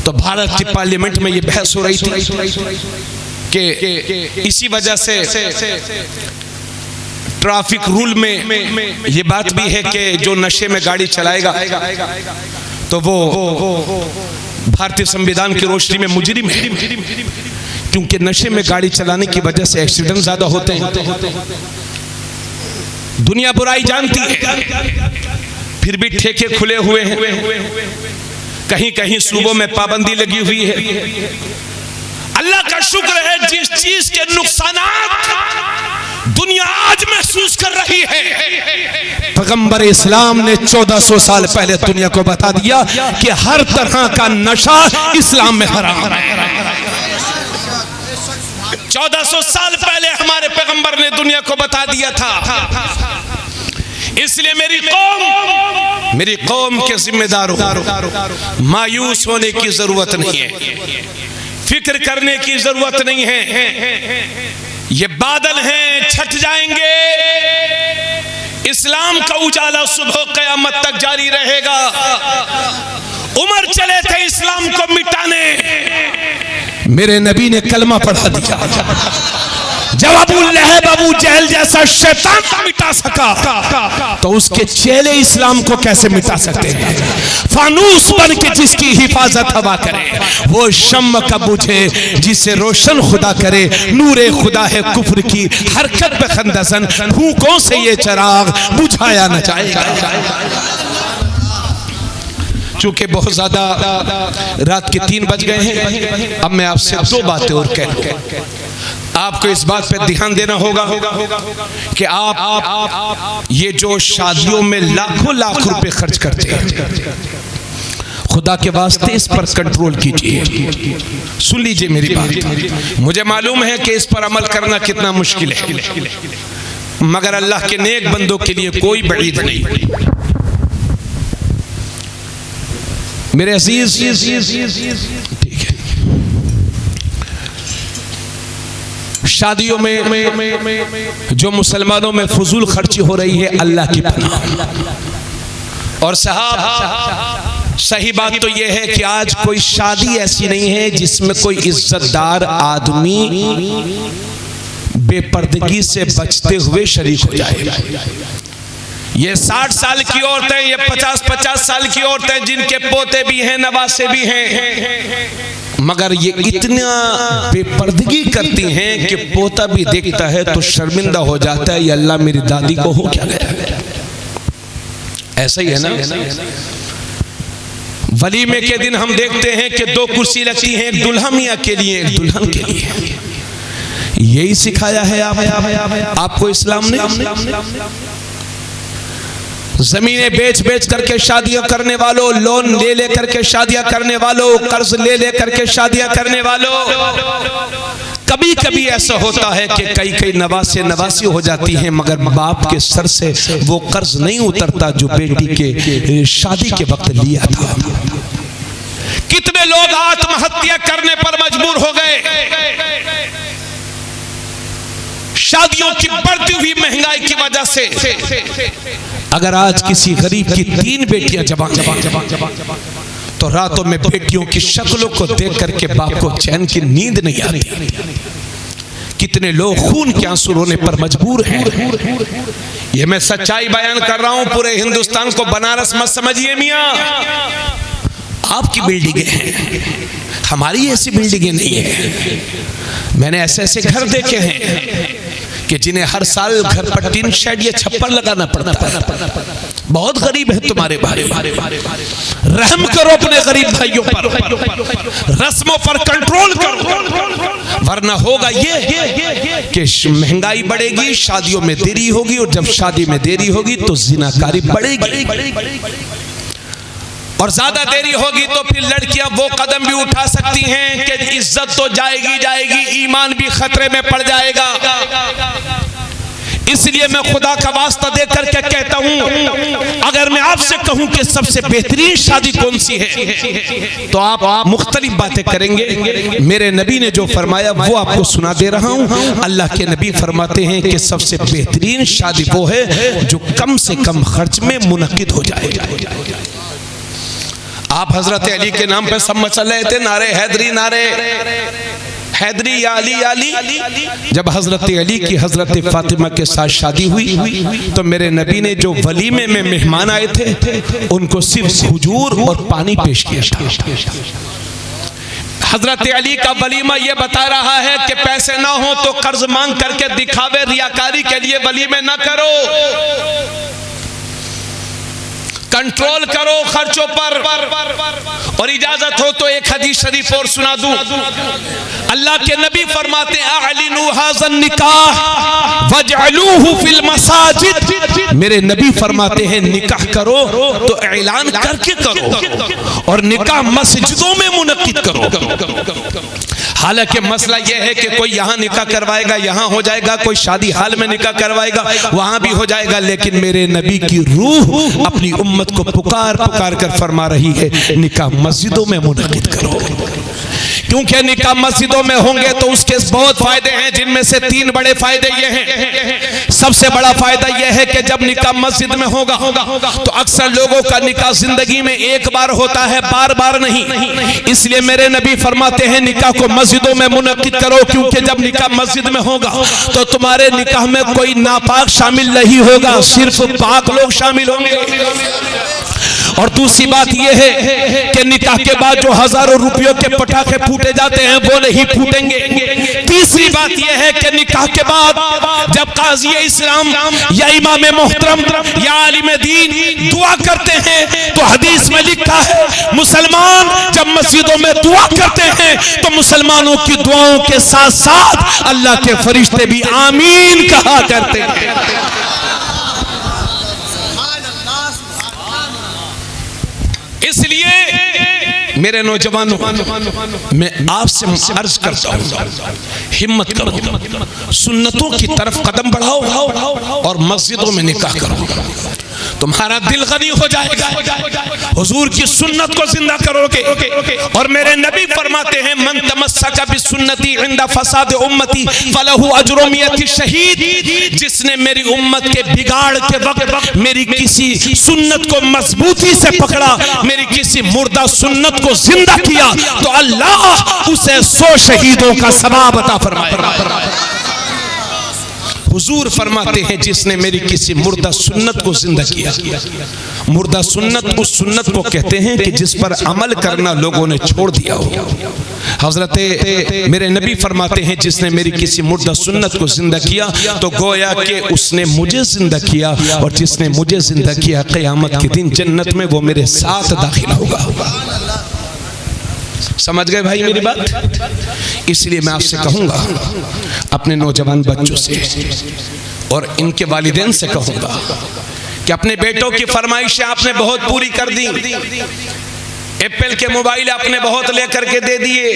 तो भारत की पार्लियामेंट में ये बहस हो रही थी कि इसी वजह से ट्रैफिक रूल में ये बात भी है कि जो नशे में गाड़ी चलाएगा तो वो भारतीय संविधान की रोशनी में मुजरिम है, क्योंकि नशे में गाड़ी चलाने की वजह से एक्सीडेंट ज्यादा होते हैं। दुनिया बुराई जानती है, फिर भी ठेके खुले हुए हैं, कहीं कहीं सूबों में पाबंदी लगी हुई है। अल्लाह का शुक्र है, जिस चीज के नुकसानात दुनिया आज महसूस कर रही है, पैगंबर इस्लाम ने 1400 साल पहले दुनिया को बता दिया कि हर तरह का नशा इस्लाम में हराम है। 1400 साल पहले हमारे पैगंबर ने दुनिया को बता दिया था। इसलिए मेरी कौम के जिम्मेदारों, मायूस होने की जरूरत नहीं है, फिक्र करने की जरूरत नहीं है। ये बादल हैं, छट जाएंगे। इस्लाम का उजाला सुबह क़यामत तक जारी रहेगा। उमर चले थे इस्लाम को मिटाने, मेरे नबी ने कलमा पढ़ा दिया। जब अबू लहब, अबू जहल जैसा शैतान को मिटा सका तो उसके चेले इस्लाम को कैसे मिटा सकते हैं। फानूस बन के जिसकी हिफाजत हवा करे, वो शम्म का बुझे जिसे रोशन खुदा करे। नूरे खुदा है कुफ्र की हरकत पे खंदसन, भूखों से ये चिराग बुझाया न जाएगा। चूंकि बहुत ज्यादा रात के 3 बज गए हैं, अब मैं आपसे 2 बातें और कहूं। आपको इस बात पे ध्यान देना होगा कि आप ये जो शादियों में लाखों लाख रुपए खर्च करते हैं, खुदा के वास्ते इस पर कंट्रोल कीजिए। सुन लीजिए मेरी बात। मुझे मालूम है कि इस पर अमल करना कितना मुश्किल है, मगर अल्लाह के नेक बंदों के लिए कोई बईद नहीं। मेरे अजीज, ठीक है, शादियों में जो मुसलमानों में फजूल खर्ची हो रही है, अल्लाह की पनाह। और साहब सही बात तो यह है कि आज कोई शादी ऐसी नहीं है जिसमें कोई इज्जतदार आदमी बेपर्दगी से बचते हुए शरीक हो जाए। ये 60 साल की औरतें, ये 50-50 साल की औरतें जिनके पोते भी हैं, नवासे भी हैं, मगर ये इतना बेपर्दगी करती हैं कि पोता भी देखता है तो शर्मिंदा हो जाता है, ये अल्लाह मेरी दादी को हो क्या गया। ऐसा ही है ना। वलीमे के दिन हम देखते हैं कि 2 कुर्सी लगती हैं, एक दुल्हा मियां के लिए, एक दुल्हन के लिए। यही सिखाया है आपको इस्लाम ने। जमीनें बेच बेच करके शादियां करने वालों, लोन ले ले करके शादियां करने वालों, कर्ज ले ले करके शादियां करने वालों, कभी कभी ऐसा होता है कि कई नवासी हो जाती हैं, मगर बाप के सर से वो कर्ज नहीं उतरता जो बेटी के शादी के वक्त लिया था। कितने लोग आत्महत्या करने पर मजबूर हो गए शादियों की बढ़ती हुई महंगाई की वजह से। अगर आज किसी गरीब की 3 बेटियां जवान तो रातों में बेटियों की शक्लों को देख करके बाप को चैन की नींद नहीं आती। कितने लोग खून के आंसू रोने पर मजबूर हैं। ये मैं सच्चाई बयान कर रहा हूं, पूरे हिंदुस्तान को बनारस मत समझिए मियां। आपकी बिल्डिंगें हैं, हमारी ऐसी बिल्डिंगें नहीं है। मैंने ऐसे घर देखे हैं कि जिन्हें हर साल घर पर टीन शेड या छप्पर लगाना पड़ता है। बहुत गरीब है तुम्हारे भाई, रहम करो अपने गरीब भाइयों पर, रस्मों पर कंट्रोल करो, वरना होगा ये कि महंगाई बढ़ेगी, शादियों में देरी होगी, और जब शादी में देरी होगी तो जिनाकारी बढ़ेगी, और ज्यादा देरी होगी तो फिर लड़कियां वो कदम भी उठा सकती हैं कि इज्जत तो जाएगी, ईमान भी खतरे में पड़ जाएगा। इसलिए मैं खुदा का वास्ता देकर के कहता हूं, अगर मैं आपसे कहूं कि सबसे बेहतरीन शादी कौन सी है तो आप मुख्तलिफ बातें करेंगे। मेरे नबी ने जो फरमाया वो आपको सुना दे रहा हूं। अल्लाह के नबी फरमाते हैं कि सबसे बेहतरीन शादी वो है जो कम से कम खर्च में मुनक्किद हो जाए। आप हजरत अली के नाम पे सब मचल रहे थे, नारे हैदरी, नारे हैदरी या अली। जब हजरत अली की हजरत फातिमा के साथ शादी हुई तो मेरे नबी ने जो वलीमे में मेहमान आए थे उनको सिर्फ खजूर और पानी पेश किया था। हजरत अली का वलीमा ये बता रहा है कि पैसे ना हो तो कर्ज मांग करके दिखावे रियाकारी के लिए वलीमे ना करो, कंट्रोल करो खर्चों पर। और इजाजत हो तो एक हदीस शरीफ और सुना दूं। अल्लाह के नबी फरमाते हैं अलिनु हाज़न निकाह वजअलूहु फिल मसाजिद। मेरे नबी फरमाते हैं निकाह करो तो ऐलान करके करो और निकाह मस्जिदों में मुनक्किद करो। हालांकि मसला यह है कि कोई यहाँ निकाह करवाएगा यहाँ हो जाएगा, कोई शादी हाल में निकाह करवाएगा वहां भी हो जाएगा, लेकिन मेरे नबी की रूह अपनी उम्मत को पुकार पुकार कर फरमा रही है निकाह मस्जिदों में मुनक्किद करो। क्योंकि निकाह मस्जिदों में होंगे तो उसके बहुत फायदे हैं, जिनमें से 3 बड़े फायदे ये हैं। सबसे बड़ा फायदा यह है कि जब निकाह मस्जिद में होगा तो अक्सर लोगों का निकाह जिंदगी में एक बार होता है, बार बार नहीं। इसलिए मेरे नबी फरमाते हैं निकाह को मस्जिदों में मुनक्किद करो, क्योंकि जब निकाह मस्जिद में होगा तो तुम्हारे निकाह में कोई नापाक शामिल नहीं होगा, सिर्फ पाक लोग शामिल होंगे। और दूसरी बात यह है कि निकाह के बाद जो हजारों रुपयों के पटाखे फूटे जाते हैं वो नहीं फूटेंगे। तीसरी बात यह है कि निकाह के बाद जब काजी इस्लाम या इमाम मोहतरम या आलिम दीन दुआ करते हैं तो हदीस में लिखा है मुसलमान जब मस्जिदों में दुआ करते हैं तो मुसलमानों की दुआओं के साथ साथ अल्लाह के फरिश्ते भी आमीन कहा करते हैं। इसलिए मेरे नौजवानों मैं आपसे अर्ज करता हूं हिम्मत करो, सुन्नतों की तरफ कदम बढ़ाओ और मस्जिदों में निकाह करो। तुम्हारा दिल गनी हो जाएगा, हुजूर की सुन्नत को जिंदा करोगे। और मेरे नबी फरमाते हैं मन तमस्सका बिसुन्नती इंदा फसाद उम्मती फलहु अजरु मियति शहीद। जिसने मेरी उम्मत के बिगाड़ के वक्त मेरी किसी सुन्नत को मजबूती से पकड़ा, मेरी किसी मुर्दा सुन्नत को जिंदा किया, तो अल्लाह उसे 100 शहीदों का सवाब अता फरमाएगा। हुजूर फरमाते हैं जिसने मेरी किसी मुर्दा सुन्नत को जिंदा किया। मुर्दा सुन्नत उस सुन्नत को कहते हैं कि जिस पर अमल करना लोगों ने छोड़ दिया हो। हजरत मेरे नबी फरमाते हैं जिसने मेरी किसी मुर्दा सुन्नत को जिंदा किया तो गोया कि उसने मुझे जिंदा किया, और जिसने मुझे जिंदा किया क़यामत के दिन जन्नत में वो मेरे साथ दाखिल होगा। समझ गए भाई मेरी बात? इसलिए मैं आपसे कहूंगा, अपने नौजवान बच्चों से और इनके वालिदैन से कहूंगा कि अपने बेटों की फरमाइशें आपने बहुत पूरी कर दी। एप्पल के मोबाइल आपने बहुत लेकर के दे दिए,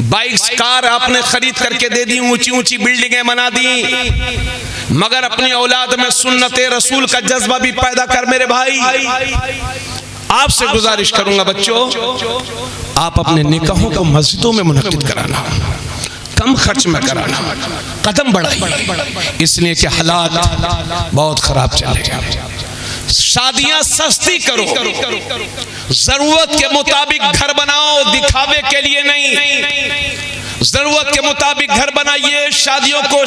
बाइक्स कार आपने खरीद करके दे दी, ऊंची ऊंची बिल्डिंगें बना दी, मगर अपनी औलाद में सुन्नते रसूल का जज्बा भी पैदा कर। मेरे भाई आपसे गुजारिश करूंगा बच्चों, आप अपने निकाहों को मस्जिदों में मुनक्किद कराना, कम खर्च में कराना, कदम बढ़ाइए, इसलिए कि हालात बहुत खराब चल रहे हैं। शादियां सस्ती करो, जरूरत के मुताबिक घर बनाओ, दिखावे के लिए नहीं। जरूरत के मुताबिक घर बनाइए, शादियों को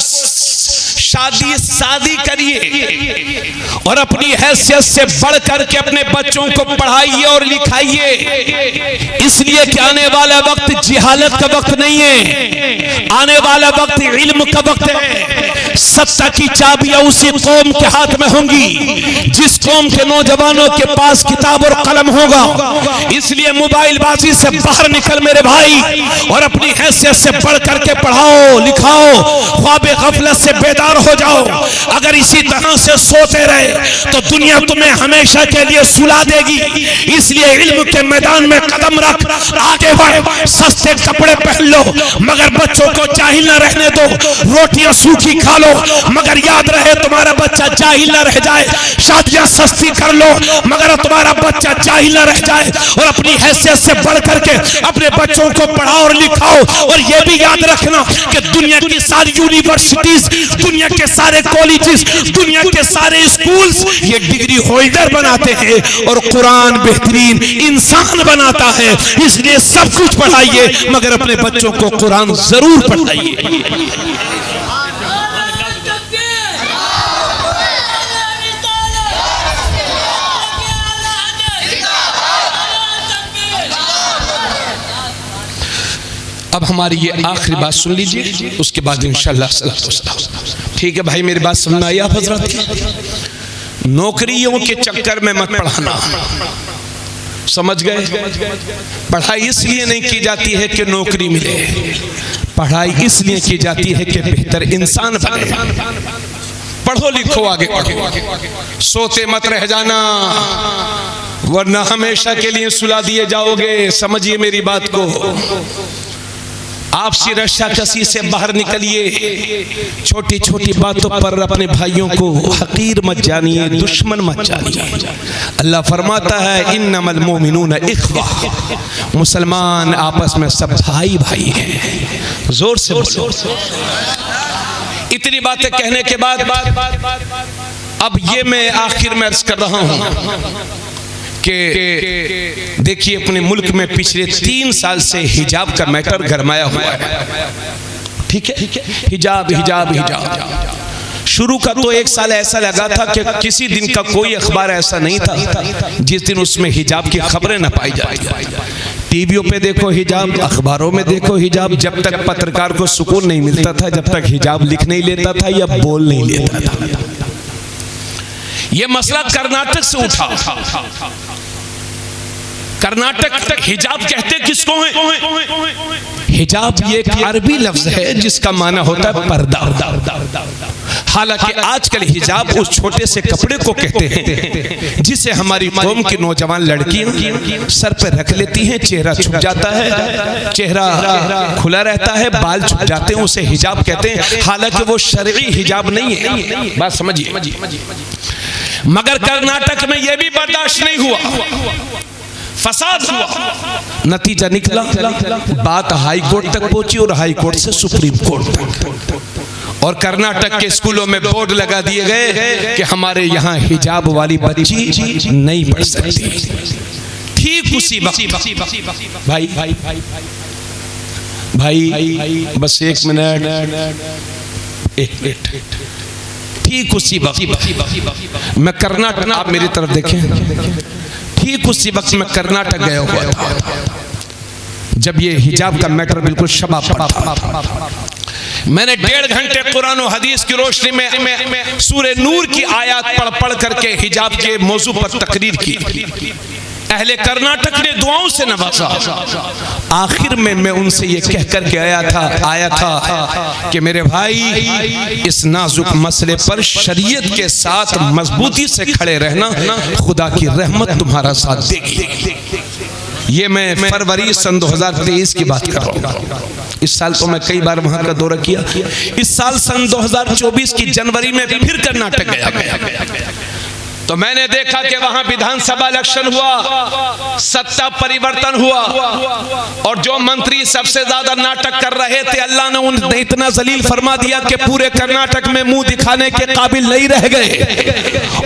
शादी करिए और अपनी हैसियत से बढ़ करके अपने बच्चों को पढ़ाइए और लिखाइए। इसलिए कि आने वाला वक्त जिहालत का वक्त नहीं है, आने वाला वक्त इल्म का वक्त है। सत्ता की चाबियां उसी कौम के हाथ में होंगी जिस कौम के नौजवानों के पास किताब और कलम होगा। इसलिए मोबाइलबाजी से बाहर निकल मेरे भाई, और अपनी हैसियत से बढ़ करके पढ़ाओ लिखाओ, ख्वाब गफलत से बेदार हो जाओ। अगर इसी तरह से सोते रहे तो दुनिया तुम्हें हमेशा के लिए सुला देगी। इसलिए इल्म के मैदान में कदम रख, आगे बढ़, सस्ते कपड़े पहन लो मगर बच्चों को जाहिल न रहने दो। रोटियां सूखी खा लो मगर याद रहे तुम्हारा बच्चा जाहिल न रह जाए। शादियां सस्ती कर लो मगर तुम्हारा बच्चा जाहिल न रह जाए। और अपनी हैसियत से बढ़ करके अपने बच्चों को पढ़ाओ और लिखाओ। और यह भी याद रखना कि दुनिया की सारी यूनिवर्सिटीज, दुनिया के सारे कॉलेजेस, दुनिया के सारे स्कूल्स ये डिग्री होल्डर बनाते हैं और कुरान बेहतरीन इंसान बनाता है। इसलिए सब कुछ पढ़ाइए मगर अपने बच्चों को कुरान जरूर पढ़ाइए। अब हमारी ये आखिरी बात सुन लीजिए, उसके बाद इंशाअल्लाह। ठीक है भाई, मेरी बात समझ आई आप हजरत की? नौकरियों के चक्कर में मत पढ़ाना, समझ गए? पढ़ाई इसलिए नहीं की जाती है कि नौकरी मिले, पढ़ाई इसलिए की जाती है कि बेहतर इंसान बने। पढ़ो लिखो, आगे बढ़ो, सोते मत रह जाना वरना हमेशा के लिए सुला दिए जाओगे। समझिए मेरी बात को, आपसी रस्साकसी से बाहर निकलिए। छोटी छोटी बातों पर अपने भाइयों को हकीर मत जानिए, दुश्मन मत जानिए। अल्लाह फरमाता है इन्नमल मोमिनून इख्वा, मुसलमान आपस में सब भाई भाई हैं। जोर से बोलो। इतनी बातें कहने के बाद अब ये मैं आखिर में अर्ज कर रहा हूं कि देखिए अपने मुल्क में पिछले 3 साल से हिजाब का मैटर गरमाया हुआ है। ठीक है, हिजाब हिजाब हिजाब। शुरू का तो 1 साल ऐसा लगा था कि किसी दिन का कोई अखबार ऐसा नहीं था जिस दिन उसमें हिजाब की खबरें न पाई जाती। टीवियों पे देखो हिजाब, अखबारों में देखो हिजाब। जब तक पत्रकार को सुकून नहीं मिलता था, जब तक हिजाब लिख नहीं लेता था या बोल नहीं लेता था। ये मसला कर्नाटक से उठा। कर्नाटक हिजाब कहते किसको है? हिजाब ये एक अरबी लफ्ज है जिसका माना होता है पर्दा। हालांकि आजकल हिजाब उस छोटे से कपड़े को कहते हैं जिसे हमारी कौम की नौजवान लड़कियां सर पर रख लेती हैं। चेहरा छुप जाता है, चेहरा खुला रहता है, बाल छुप जाते हैं, उसे हिजाब कहते हैं। हालांकि वो शरई हिजाब नहीं है। बात समझिए। मगर कर्नाटक में यह भी बर्दाश्त नहीं हुआ, फसाद हुआ। नतीजा निकला, बात हाई कोर्ट तक पहुंची और हाई कोर्ट से सुप्रीम कोर्ट तक, और कर्नाटक के स्कूलों में बोर्ड लगा दिए गए कि हमारे यहाँ हिजाब वाली बच्ची नहीं पढ़ सकती। ठीक उसी वक्त भाई बस एक मिनट, ठीक उसी वक्त मैं कर्नाटक, आप मेरी तरफ देखें, ठीक उसी वक्त मैं कर्नाटक गया हुआ था जब ये हिजाब का मैटर बिल्कुल शबा पड़ा था। मैंने 1.5 घंटे कुरान और हदीस की रोशनी में सूरे नूर की आयत पढ़ करके हिजाब के मौजू पर तकरीर की। अहले कर्नाटक ने दुआओं से नवाजा। आखिर में मैं उनसे ये कह कर के आया था कि मेरे भाई, इस नाजुक मसले पर शरीयत के साथ मजबूती से खड़े रहना, खुदा की रहमत तुम्हारा साथ देगी। ये मैं फरवरी सन 2023 की बात कर रहा हूँ। इस साल तो मैं कई बार वहां का दौरा किया। इस साल सन 2024 की जनवरी में फिर कर्नाटक गया तो मैंने देखा कि वहां विधानसभा इलेक्शन हुआ, सत्ता परिवर्तन हुआ, और जो मंत्री सबसे ज्यादा नाटक कर रहे थे, अल्लाह ने उन्हें इतना जलील फरमा दिया कि पूरे कर्नाटक में मुंह दिखाने के काबिल नहीं रह गए।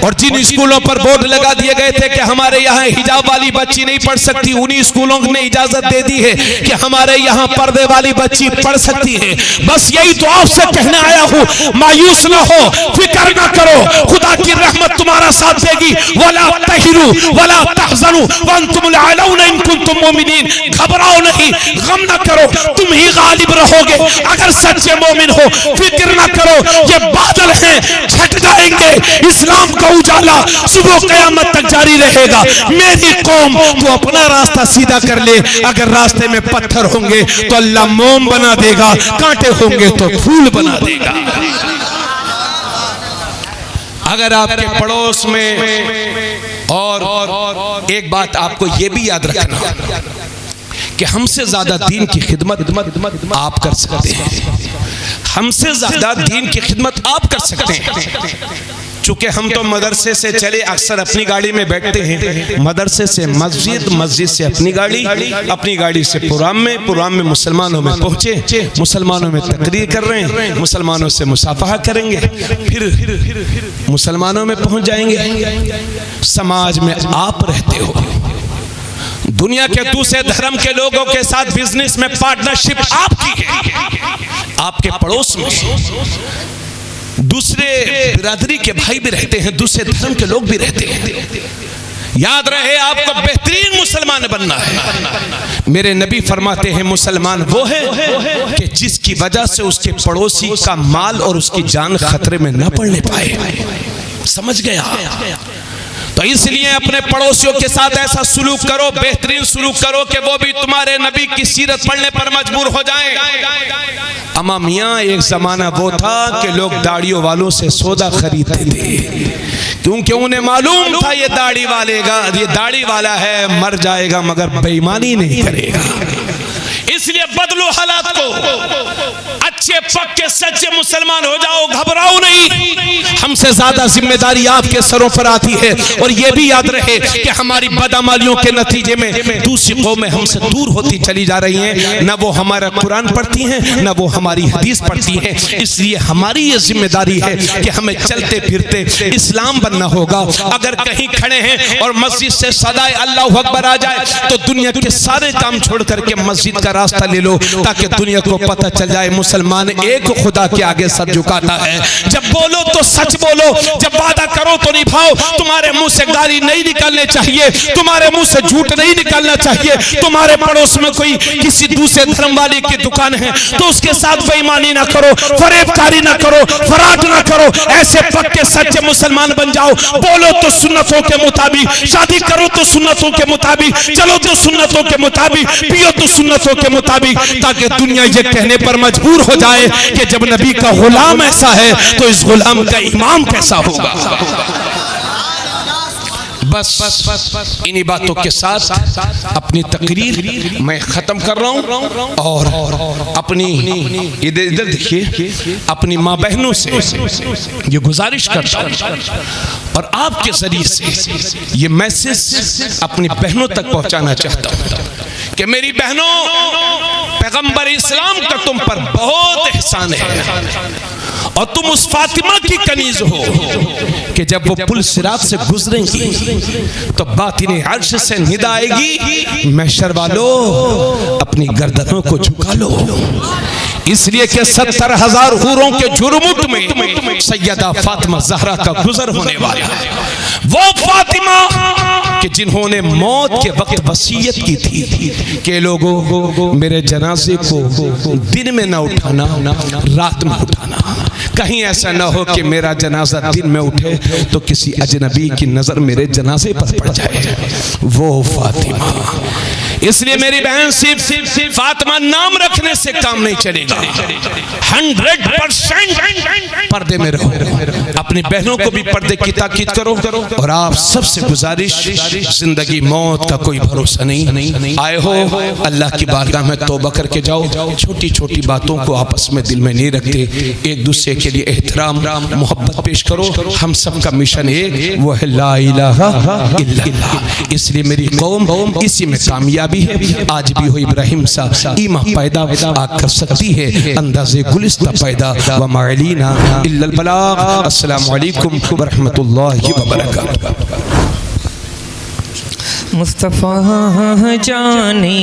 और जिन स्कूलों पर बोर्ड लगा दिए गए थे कि हमारे यहाँ हिजाब वाली बच्ची नहीं पढ़ सकती, उन्हीं स्कूलों ने इजाजत दे दी है कि हमारे यहाँ पर्दे वाली बच्ची पढ़ सकती है। बस यही तो आपसे कहने आया हूँ, मायूस ना हो, फिक्र ना करो, खुदा की रहमत तुम्हारा साथ देगी। वला तहिरू वला तहज़नु वअंतुमुल आलौना इन कुंतुम मोमिनीन। घबराओ नहीं, गम ना करो, तुम ही गालिब रहोगे अगर सच्चे मोमिन हो। फिक्र ना करो, ये बादल हैं, छट जाएंगे। इस्लाम का उजाला सुबह क़यामत तक जारी रहेगा। मेरी कौम, तो अपना रास्ता सीधा कर ले। अगर रास्ते में पत्थर होंगे तो अल्लाह मोम बना देगा, कांटे होंगे तो फूल बना देगा। अगर आपके पड़ोस में, और एक बात आपको यह भी याद रखना कि हमसे ज्यादा दीन की खिदमत आप कर सकते हैं, हमसे ज्यादा दीन की खिदमत आप कर सकते हैं। चूंकि हम तो मदरसे से चले, अक्सर अपनी गाड़ी में बैठते हैं, मदरसे से मस्जिद, मस्जिद से अपनी गाड़ी से प्रोग्राम में मुसलमानों में पहुंचे, मुसलमानों में तकरीर कर रहे हैं, मुसलमानों से मुसाफहा करेंगे, फिर मुसलमानों में पहुंच जाएंगे। समाज में आप रहते हो, दुनिया के दूसरे धर्म के लोगों के साथ बिजनेस में पार्टनरशिप आपकी है। आपके पड़ोस में दूसरे बिरादरी के भाई भी रहते हैं, दूसरे धर्म के लोग भी रहते हैं। याद रहे, आपको बेहतरीन मुसलमान बनना है। मेरे नबी फरमाते हैं, मुसलमान वो है कि जिसकी वजह से उसके पड़ोसी का माल और उसकी जान खतरे में न पड़ने पाए। समझ गया? तो इसलिए अपने पड़ोसियों के साथ ऐसा सुलूक करो, बेहतरीन सुलूक करो कि वो भी तुम्हारे नबी की सीरत पढ़ने पर मजबूर हो जाएं। अम्मा मियाँ, एक जमाना वो था कि लोग दाढ़ियों वालों से सौदा खरीदते थे, क्योंकि उन्हें मालूम था ये दाढ़ी वाला है, मर जाएगा मगर बेईमानी नहीं करेगा। इसलिए बदलो हालात को, अच्छे पक्के सच्चे मुसलमान हो जाओ, घबराओ नहीं। हमसे ज्यादा जिम्मेदारी आपके सरों पर आती है। और यह भी याद रहे कि हमारी बदअमलियों के नतीजे में दूसरी कौमें हमसे दूर होती चली जा रही हैं। न वो हमारा कुरान पढ़ती हैं, न वो हमारी हदीस पढ़ती हैं। इसलिए हमारी ये जिम्मेदारी है कि हमें चलते फिरते इस्लाम बनना होगा। अगर कहीं खड़े हैं और मस्जिद से सदाए अल्लाहु अकबर आ जाए तो दुनिया के सारे काम छोड़ करके मस्जिद का रास्ता ले लो, ताकि दुनिया को पता चल जाए मुसलमान एक खुदा के आगे सर झुकाता है। जब बोलो तो सच बोलो, जब वादा करो तो निभाओ। तुम्हारे मुंह से गाली नहीं निकलने चाहिए, तुम्हारे मुंह से झूठ नहीं निकलना चाहिए। तुम्हारे पड़ोस में कोई किसी दूसरे धर्म वाले की दुकान है तो उसके साथ बेईमानी ना करो, फरेबकारी ना करो, फराड ना करो। ऐसे पक्के सच्चे मुसलमान बन जाओ। बोलो तो सुन्नतों के मुताबिक, शादी करो तो सुन्नतों के मुताबिक, चलो तो सुन्नतों के मुताबिक, पियो तो सुन्नतों के मुताबिक, ताकि दुनिया ये कहने पर मजबूर हो जाए कि जब नबी का गुलाम ऐसा है तो इस गुलाम का इमाम कैसा होगा। बस इन्हीं बातों के साथ अपनी तकरीर मैं खत्म कर रहा हूं और अपनी इधर देखिए अपनी माँ बहनों से ये गुजारिश करता हूं और आपके जरिए से ये मैसेज अपनी बहनों तक पहुंचाना चाहता हूं कि मेरी बहनों, पैगंबर इस्लाम का तुम पर बहुत एहसान है और तुम उस फातिमा की कनीज हो कि जब वो पुल सिरात से गुजरेंगी तो बातिने अर्श से निदा आएगी, महशर वालों अपनी गर्दनों को झुका लो, इसलिए कि 70,000 हूरों के जुर्मुट में सैयदा फातिमा ज़हरा का गुजर होने वाला है। वो फातिमा कि जिन्होंने मौत के वक्त वसीयत की थी कि लोगों मेरे जनाजे को दिन में ना उठाना, रात में उठाना, कहीं ऐसा ना हो कि मेरा जनाजा दिन में उठे तो किसी अजनबी की नजर मेरे जनाजे पर पड़ जाए। वो फातिमा, इसलिए मेरी बहन सिर्फ फातिमा नाम रखने से काम नहीं चलेगा, 100% पर्दे में रहो, अपनी बहनों को भी पर्दे की ताकीद करो। और आप सबसे गुजारिश, जिंदगी मौत का कोई भरोसा नहीं, आए हो अल्लाह की बारगाह में तौबा करके जाओ, छोटी छोटी बातों को आपस में दिल में नहीं रखते, एक दूसरे के लिए एहतराम मोहब्बत पेश करो। हम सब का मिशन एक, वो है ला इलाहा इल्लल्लाह। इसलिए मेरी कौम इसी में कामयाबी है। आज भी हो इब्राहिम सा ईमा पैदा कर सकती है, अंदाज़े गुलिस्ता पैदा व माअलीना इल्लल बलाग। अस्सलामु अलैकुम व रहमतुल्लाहि व बरकातुहू। मुस्तफ़ा जाने